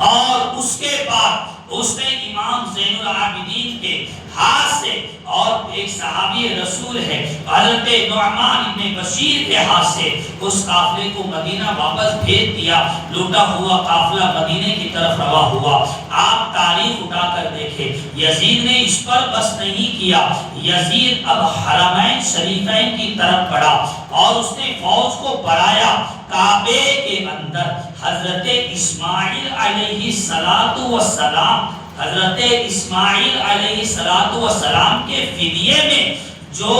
اور اس کے بعد اس نے امام زین العابدین کے ہاتھ سے، اور ایک صحابی رسول ہے حضرت نعمان ابن بشیر کے ہاتھ سے اس قافلے کو مدینہ واپس بھیج دیا۔ لوٹا ہوا قافلہ مدینے کی طرف روا ہوا۔ آپ تاریخ اٹھا کر دیکھیں، یزید نے اس پر بس نہیں کیا، یزید اب حرمین شریفین کی طرف بڑھا اور اس نے فوج کو بڑھایا۔ کعبے کے اندر حضرت اسماعیل علیہ السلام، حضرت اسماعیل علیہ السلام کے فدیے میں جو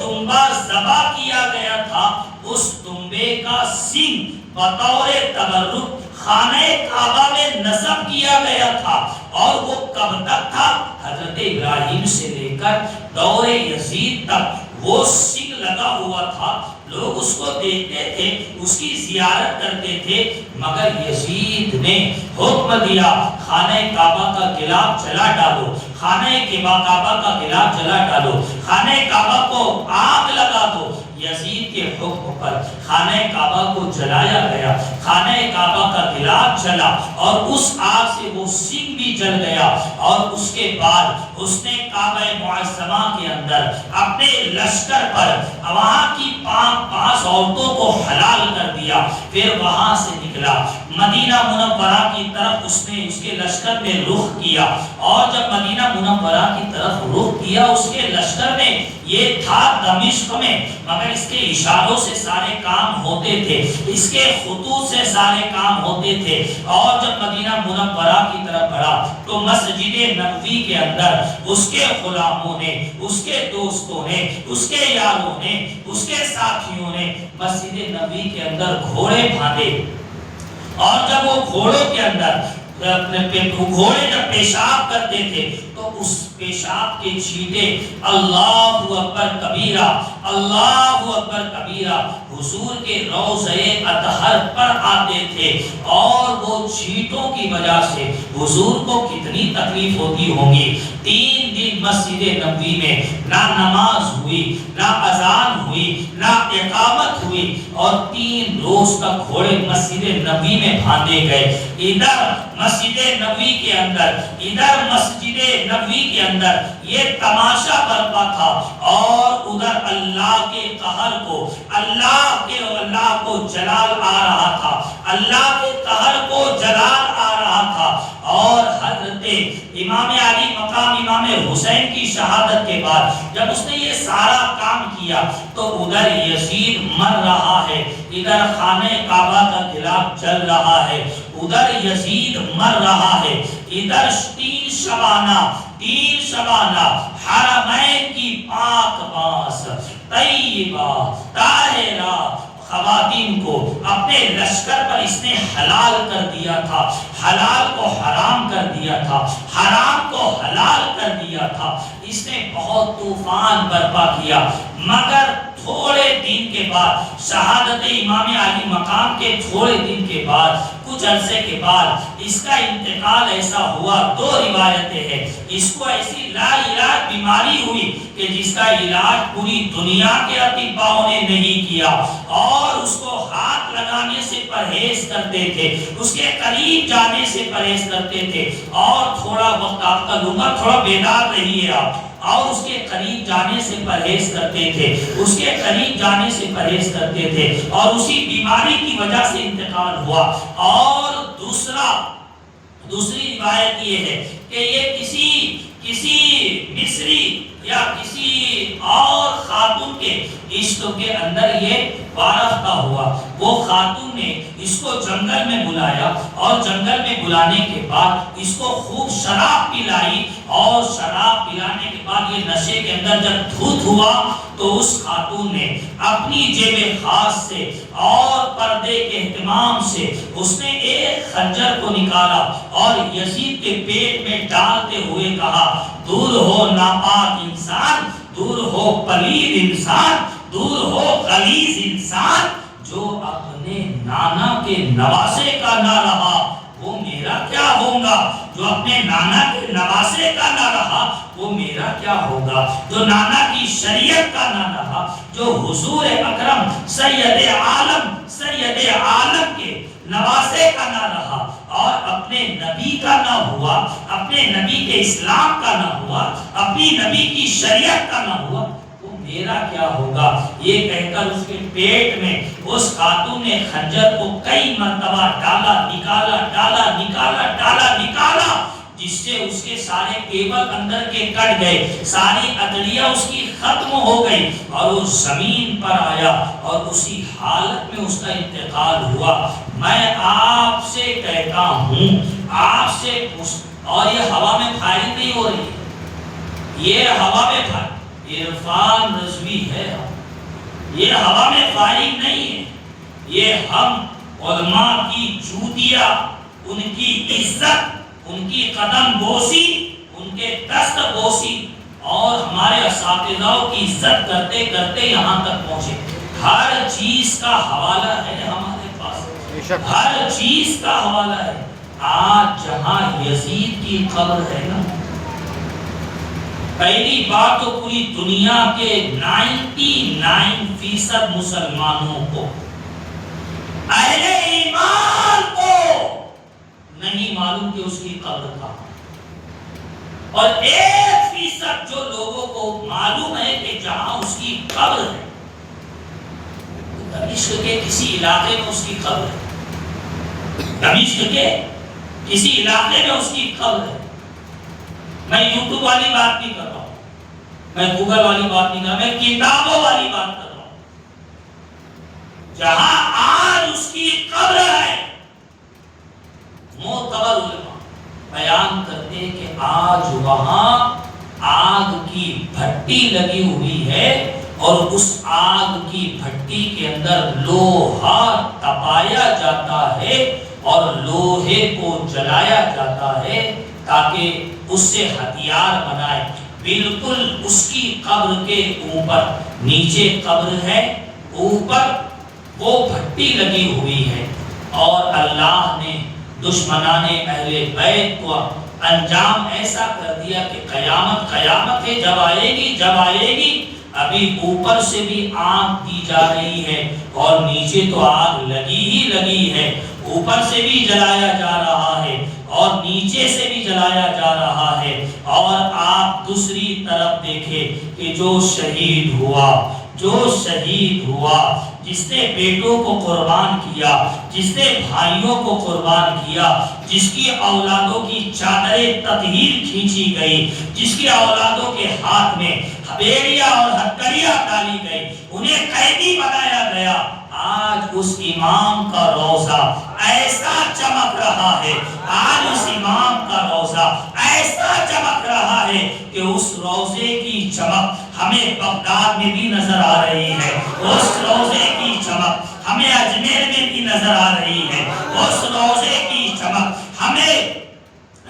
دمبا ذبح کیا گیا تھا، اس دمبے کا سینگ بطور تبرک خانہ کعبہ میں نصب کیا گیا تھا۔ اور وہ کب تک تھا؟ حضرت ابراہیم سے لے کر دور یزید تک وہ سینگ لگا ہوا تھا۔ لوگ اس کو دیکھتے تھے، اس کی زیارت کرتے تھے، مگر یزید نے حکم دیا خانہ کعبہ کا غلاف جلا ڈالو، خانہ کعبہ کا غلاف جلا ڈالو، خانہ کعبہ کو آگ لگا دو۔ یزید کے حکم پر خانہ کعبہ کو جلایا گیا، خانہ کعبہ کا غلاف جلا اور اس آگ سے وہ سنگ بھی جل گیا۔ اور اس کے بعد اس نے کعبہ معظمہ کے اندر اپنے لشکر پر وہاں کی پانچ عورتوں کو حلال کر دیا۔ پھر وہاں سے نکلا، مدینہ منورہ کی طرف اس نے اس کے لشکر میں رخ کیا۔ اور جب مدینہ منورہ کی طرف رخ کیا، اس کے لشکر میں یہ تھا دمشق میں، مگر اس کے اشاروں سے سارے کام ہوتے تھے، اس کے خطوط سے سارے کام ہوتے تھے۔ اور جب مدینہ منورہ کی طرف بڑھا تو مسجد نبوی کے اندر اس کے غلاموں نے، اس کے دوستوں نے، اس کے یاروں نے، اس کے ساتھیوں نے مسجد نبوی کے اندر گھوڑے باندھے۔ اور جب وہ گھوڑوں کے اندر گھوڑے جب پیشاب کرتے تھے تو اس پیشاب کے چھینٹے اللہ اکبر کبیرہ، اللہ اکبر کبیرہ حضور کے روضہ اطہر پر آتے تھے۔ اور وہ چھینٹوں کی وجہ سے حضور کو کتنی تکلیف ہوتی ہوگی۔ 3 دن مسجد نبوی میں نہ نماز ہوئی، نہ اذان ہوئی، نہ اقامت ہوئی، اور 3 روز تک گھوڑے مسجد نبوی میں باندھے گئے۔ ادھر مسجد نبوی کے اندر، ادھر مسجد نبوی کے اندر یہ تماشا برپا تھا، اور ادھر اللہ کے قہر کو، اللہ کو جلال آ رہا تھا، اللہ کے قہر کو جلال آ رہا تھا۔ اور حضرت امام علی مقام امام حسین کی شہادت کے بعد جب اس نے یہ سارا کام کیا تو ادھر یزید مر رہا ہے، ادھر خانہ کعبہ کا غلاف جل رہا ہے، ادھر یزید مر رہا ہے، ادھر 3 شبانہ حرمین کی پاک باز طیبہ طاہرہ خواتین کو اپنے لشکر پر اس نے حلال کر دیا تھا، حلال کو حرام کر دیا تھا، حرام کو حلال کر دیا تھا۔ اس نے بہت طوفان برپا کیا، مگر تھوڑے دن کے بعد شہادت امام علی مقام کے تھوڑے دن کے بعد، کچھ عرصے کے بعد اس کا انتقال ایسا ہوا۔ 2 روایتیں ہیں، اس کو ایسی لا علاج بیماری ہوئی کہ جس کا علاج پوری دنیا کے اطباءوں نے نہیں کیا، اور اس کو ہاتھ لگانے سے پرہیز کرتے تھے، اس کے قریب جانے سے پرہیز کرتے تھے۔ اور تھوڑا وقت آپ کا لوں گا، تھوڑا بیدار رہیے آپ۔ اور اس کے قریب جانے سے پرہیز کرتے تھے، اس کے قریب جانے سے پرہیز کرتے تھے، اور اسی بیماری کی وجہ سے انتقال ہوا۔ اور دوسری روایت یہ ہے کہ یہ کسی یا کسی اور خاتون کے عشق کے اندر یہ وارفتہ ہوا، وہ خاتون نے اس کو جنگل میں بلایا اور جنگل میں بلانے کے بعد اس کو خوب شراب پلائی، اور شراب پلانے کے بعد یہ نشے کے اندر جب دھت ہوا تو اس خاتون نے اپنی جیب خاص سے اور پردے کے اہتمام سے اس نے ایک خنجر کو نکالا اور یزید کے پیٹ میں ڈالتے ہوئے کہا، دور ہو ناپاک انسان، دور ہو پلید انسان، دور ہو غلیظ انسان، جو اپنے نانا کے نواسے کا نہ رہا وہ میرا کیا ہوگا، جو اپنے نانا کے نواسے کا نہ رہا وہ میرا کیا ہوگا، جو نانا کی شریعت کا نہ رہا، جو حضور اکرم سید عالم کے نواسے کا نہ رہا اور اپنے نبی کا نہ ہوا، اپنے نبی کے اسلام کا نہ ہوا، اپنی نبی کی شریعت کا نہ ہوا، وہ میرا کیا ہوگا۔ یہ کہہ کر اس کے پیٹ میں اس خاتون نے خنجر کو کئی مرتبہ ڈالا، نکالا، ڈالا، نکالا، ڈالا، نکالا، جس سے اس کے سارے کیبل اندر کے کٹ گئے، ساری ادڑیاں اس کی ختم ہو گئی اور وہ زمین پر آیا اور اسی حالت میں اس کا انتقال ہوا۔ میں آپ سے کہتا ہوں، آپ سے اور یہ ہوا میں فائرنگ نہیں ہو رہی ہے، یہ ہوا میں عرفان رضوی ہے، یہ ہوا میں فائرنگ نہیں ہے، یہ ہم علماء کی جوتیاں، ان کی عزت، ان کی قدم بوسی، ان کے دست بوسی اور ہمارے اساتذہ کی عزت کرتے کرتے یہاں تک پہنچے۔ ہر چیز کا حوالہ ہے ہمارے پاس، ہر چیز کا حوالہ ہے۔ آج جہاں یزید کی قبر ہے نا، پہلی بات تو پوری دنیا کے 99% مسلمانوں کو، اہل ایمان کو نہیں معلوم کہ اس کی قبر کہاں، اور 1% جو لوگوں کو معلوم ہے کہ جہاں اس کی قبر ہے، دمشق کے کسی علاقے میں اس کی قبر ہے، دمشق کے کسی علاقے میں اس کی قبر ہے۔ میں یوٹیوب والی بات نہیں کر رہا ہوں، میں گوگل والی بات نہیں کر رہا ہوں، میں کتابوں والی بات کر رہا ہوں۔ جہاں آج اس کی قبر ہے، معتبر علماء بیان کرتے ہیں کہ آج وہاں آگ کی بھٹی لگی ہوئی ہے اور اس آگ کی بھٹی کے اندر لوہا تپایا جاتا ہے اور لوہے کو جلایا جاتا ہے تاکہ اس سے ہتھیار بنائے۔ بالکل اس کی قبر کے اوپر، نیچے قبر ہے، اوپر وہ بھٹی لگی ہوئی ہے، اور اللہ نے دشمنان اہل بیت کو انجام ایسا کر دیا کہ قیامت ہے، جب آئے گی ابھی اوپر سے بھی آگ دی جا رہی ہے اور نیچے تو آگ لگی ہے، اوپر سے بھی جلایا جا رہا ہے اور نیچے سے بھی جلایا جا رہا ہے۔ اور آپ دوسری طرف دیکھیں کہ جو شہید ہوا، جس نے بیٹوں کو قربان کیا، جس نے بھائیوں کو قربان کیا، جس کی اولادوں کی چادریں تطہیر کھینچی گئی، جس کی اولادوں کے ہاتھ میں بیڑیا اور ہتھکڑیاں ڈالی گئی، انہیں قیدی بنایا گیا، آج اس امام کا روضہ ایسا چمک رہا ہے، آج اس امام کا روضہ ایسا چمک رہا ہے کہ اس روضے کی چمک ہمیں بغداد میں بھی نظر آ رہی ہے، اس روضے کی چمک ہمیں اجمیر میں بھی نظر آ رہی ہے، اس روضے کی چمک ہمیں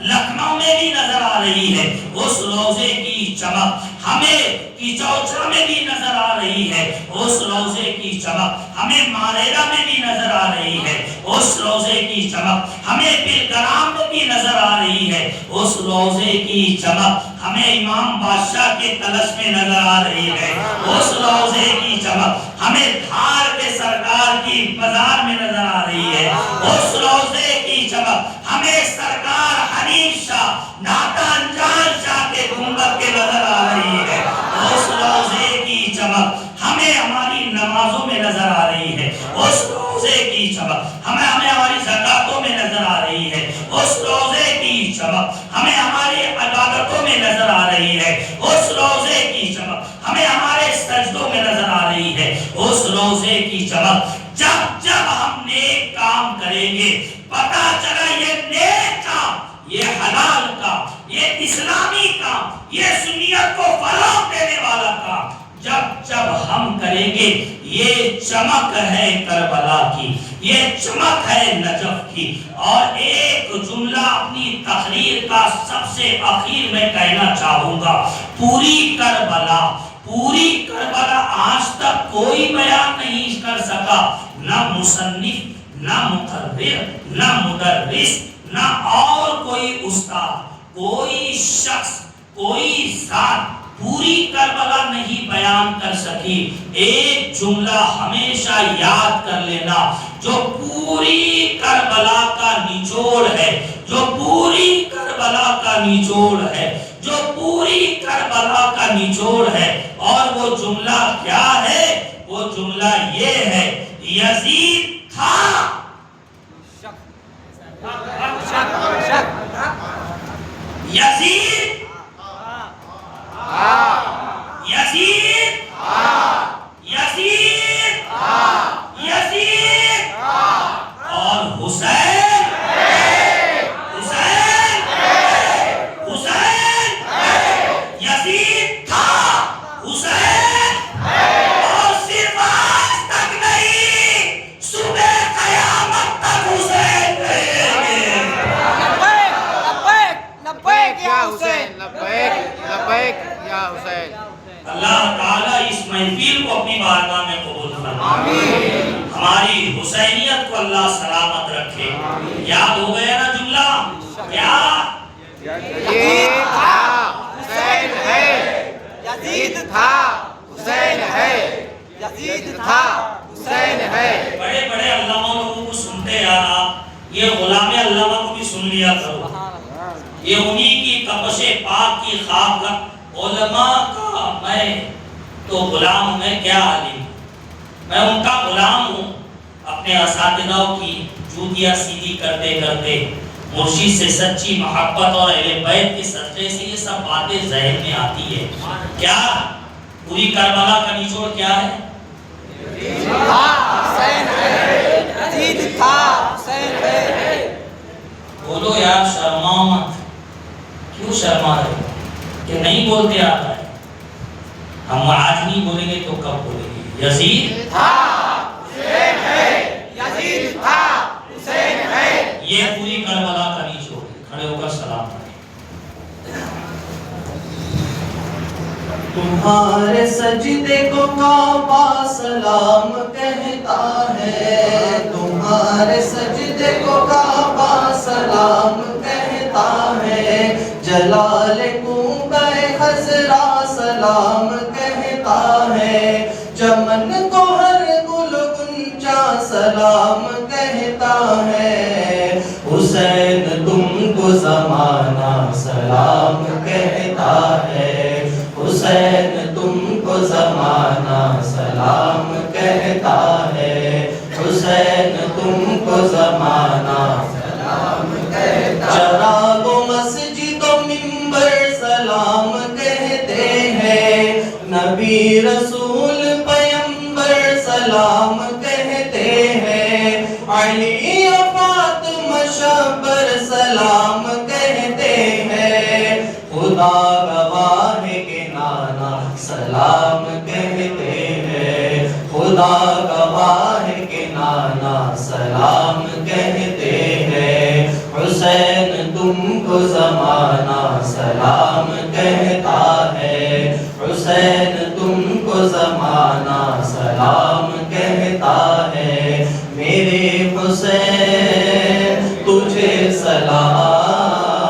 لکھنؤ میں بھی نظر آ رہی ہے، اس روضے کی چمک ہمیں چوچا میں بھی نظر آ رہی ہے، اس روضے کی چمک ہمیں ماریرا میں بھی نظر آ رہی ہے، اس روضے کی چمک ہمیں بلگرام میں بھی نظر آ رہی ہے، اس روضے کی چمک ہمیں امام بادشاہ کے تلش میں نظر آ رہی ہے، اس روضے کی چمک ہمیں دھار کے سرکار کی بازار میں نظر آ رہی ہے، اس روضے کی چمک ہمیں سرکار حنیف شاہ ناتان جان شاہ کے گنبد کے نظر آ رہی ہے، اس روضے کی چمک ہمیں ہماری نمازوں میں نظر آ رہی ہے، اس روضے کی چمک ہمیں ہماری زکاتوں میں نظر آ رہی ہے، اس روضے کی چمک ہمیں ہماری عبادتوں میں نظر آ رہی ہے، اس روزے کی چمک ہمیں ہمارے سجدوں میں نظر آ رہی ہے، اس روزے کی چمک جب جب ہم نیک کام کریں گے پتا چلا یہ نیک کام، یہ حلال کام، یہ اسلامی کام، یہ سنیت کو فروغ دینے والا کام جب جب ہم کریں گے یہ چمک ہے کربلا کی، یہ چمک ہے نجف کی۔ اور ایک جملہ اپنی تقریر کا سب سے اخیر میں کہنا چاہوں گا، پوری کربلا آج تک کوئی بیان نہیں کر سکا، نہ مصنف، نہ مقرر، نہ مدرس، نہ اور کوئی استاد، کوئی شخص، کوئی ذات پوری کربلا نہیں بیان کر سکی۔ ایک جملہ ہمیشہ یاد کر لینا، جو پوری کربلا کا نچوڑ ہے، جو پوری کربلا کا نچوڑ ہے، جو پوری کربلا کا نچوڑ ہے، اور وہ جملہ کیا ہے؟ وہ جملہ یہ ہے، یزید تھا، یزید یزید یزید یزید اور حسین حسین حسین یزید تھا، حسین، اور صرف آج تک نہیں، صبح قیامت تک حسین رہیں گے۔ لبیک یا حسین، لبیک لبیک یا حسین۔ اللہ تعالیٰ اس محفل کو اپنی بارگاہ میں قبول فرمائے، ہماری حسینیت کو اللہ سلامت رکھے۔ یاد ہو گیا نا جملہ کیا؟ یزید تھا حسین ہے، یزید تھا حسین ہے، یزید تھا حسین ہے۔ بڑے بڑے علامہ لوگوں کو سنتے یار آپ، یہ غلام علامہ کو بھی سن لیا کرو، یہ انہی کی تپش پاک کی خواب کا علماء کا میں تو غلام ہوں، میں کیا عالم، میں ان کا غلام ہوں۔ اپنے اساتذہ کی جوتیاں سیدھی کرتے کرتے مرشد سے سچی محبت اور اہل بیت کے صدقے سے یہ سب باتیں ذہن میں آتی ہے۔ کیا پوری کربلا کا نچوڑ کیا ہے؟ حسین ہے، یزید تھا حسین ہے۔ بولو یار، شرماؤ مت، کیوں شرما رہے ہو کہ نہیں بولتے آتا ہے؟ ہم آج نہیں بولیں گے تو کب بولیں گے؟ یزید تھا حسین ہے، یزید تھا حسین ہے۔ یہ پوری کربلا کا نچوڑ ہے۔ کھڑے ہو کر سلام کریں۔ تمہارے سجدے کو کعبہ سلام کہتا ہے، تمہارے سجدے کو کعبہ سلام کہتا ہے، جلال کوبہ خضرا سلام کہتا ہے، چمن کو ہر گل گنچا سلام کہتا ہے، حسین تم کو زمانہ سلام کہتا ہے، حسین تم کو زمانہ سلام کہتا ہے، حسین تم کو زمانہ سلام کہتا ہے، چراغ و مسجد و منبر سلام کہتے ہیں، نبی رسول پیمبر سلام کہتے ہیں، علی و فاطمہ شبر سلام کہتے ہیں، خدا گواہ کے نانا سلام کہتے ہیں، خدا گواہ کے نانا سلام کہتے ہیں، حسین تم کو زمانہ سلام کہتا ہے، حسین تم کو زمانہ سلام کہتا ہے، میرے حسین تجھے سلام،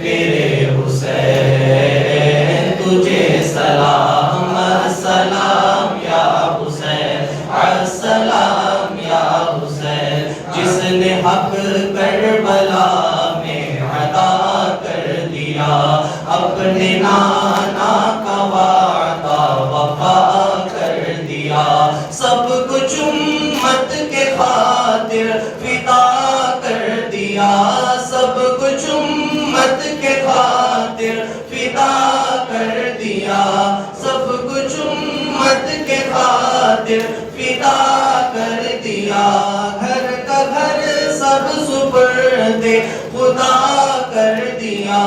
میرے حسین تجھے سلام، السلام یا حسین، السلام یا حسین، جس نے حق کربلا میں عطا کر دیا، اپنے نانا کا وعدہ وفا کر دیا، سب کچھ امت کے خاطر فدا کر دیا، سب کچھ فدا کر دیا، گھر کا گھر سب سپرد خدا کر دیا،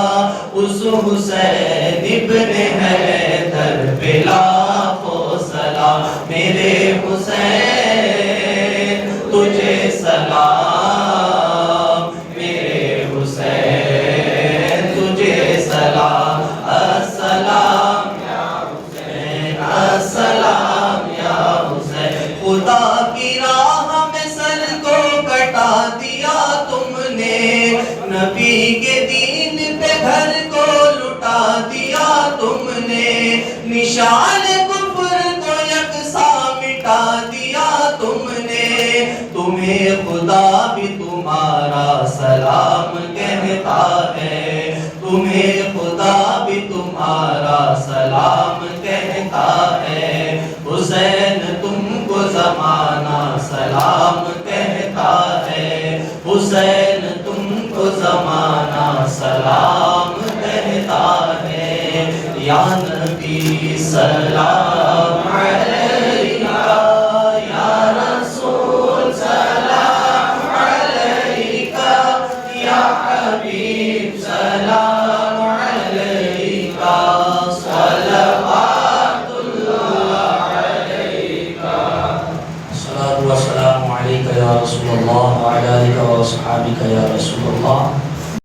اس حسین ابن حیدر پہ لاکھوں سلام، میرے حسین تجھے سلام، میرے حسین تجھے سلام، السلام یا حسین، السلام یا حسین، خدا کی راہ میں سر کو کٹا دیا تم نے، نبی کے دین پہ گھر کو لٹا دیا تم نے، نشان کفر کو یکساں مٹا دیا تم نے، تمہیں خدا بھی تمہارا سلام کہتا ہے، تمہیں خدا بھی تمہارا سلام کہتا ہے، حسین تم کو زمانہ سلام کہتا ہے، حسین تم کو زمانہ سلام کہتا ہے، یا نبی سلام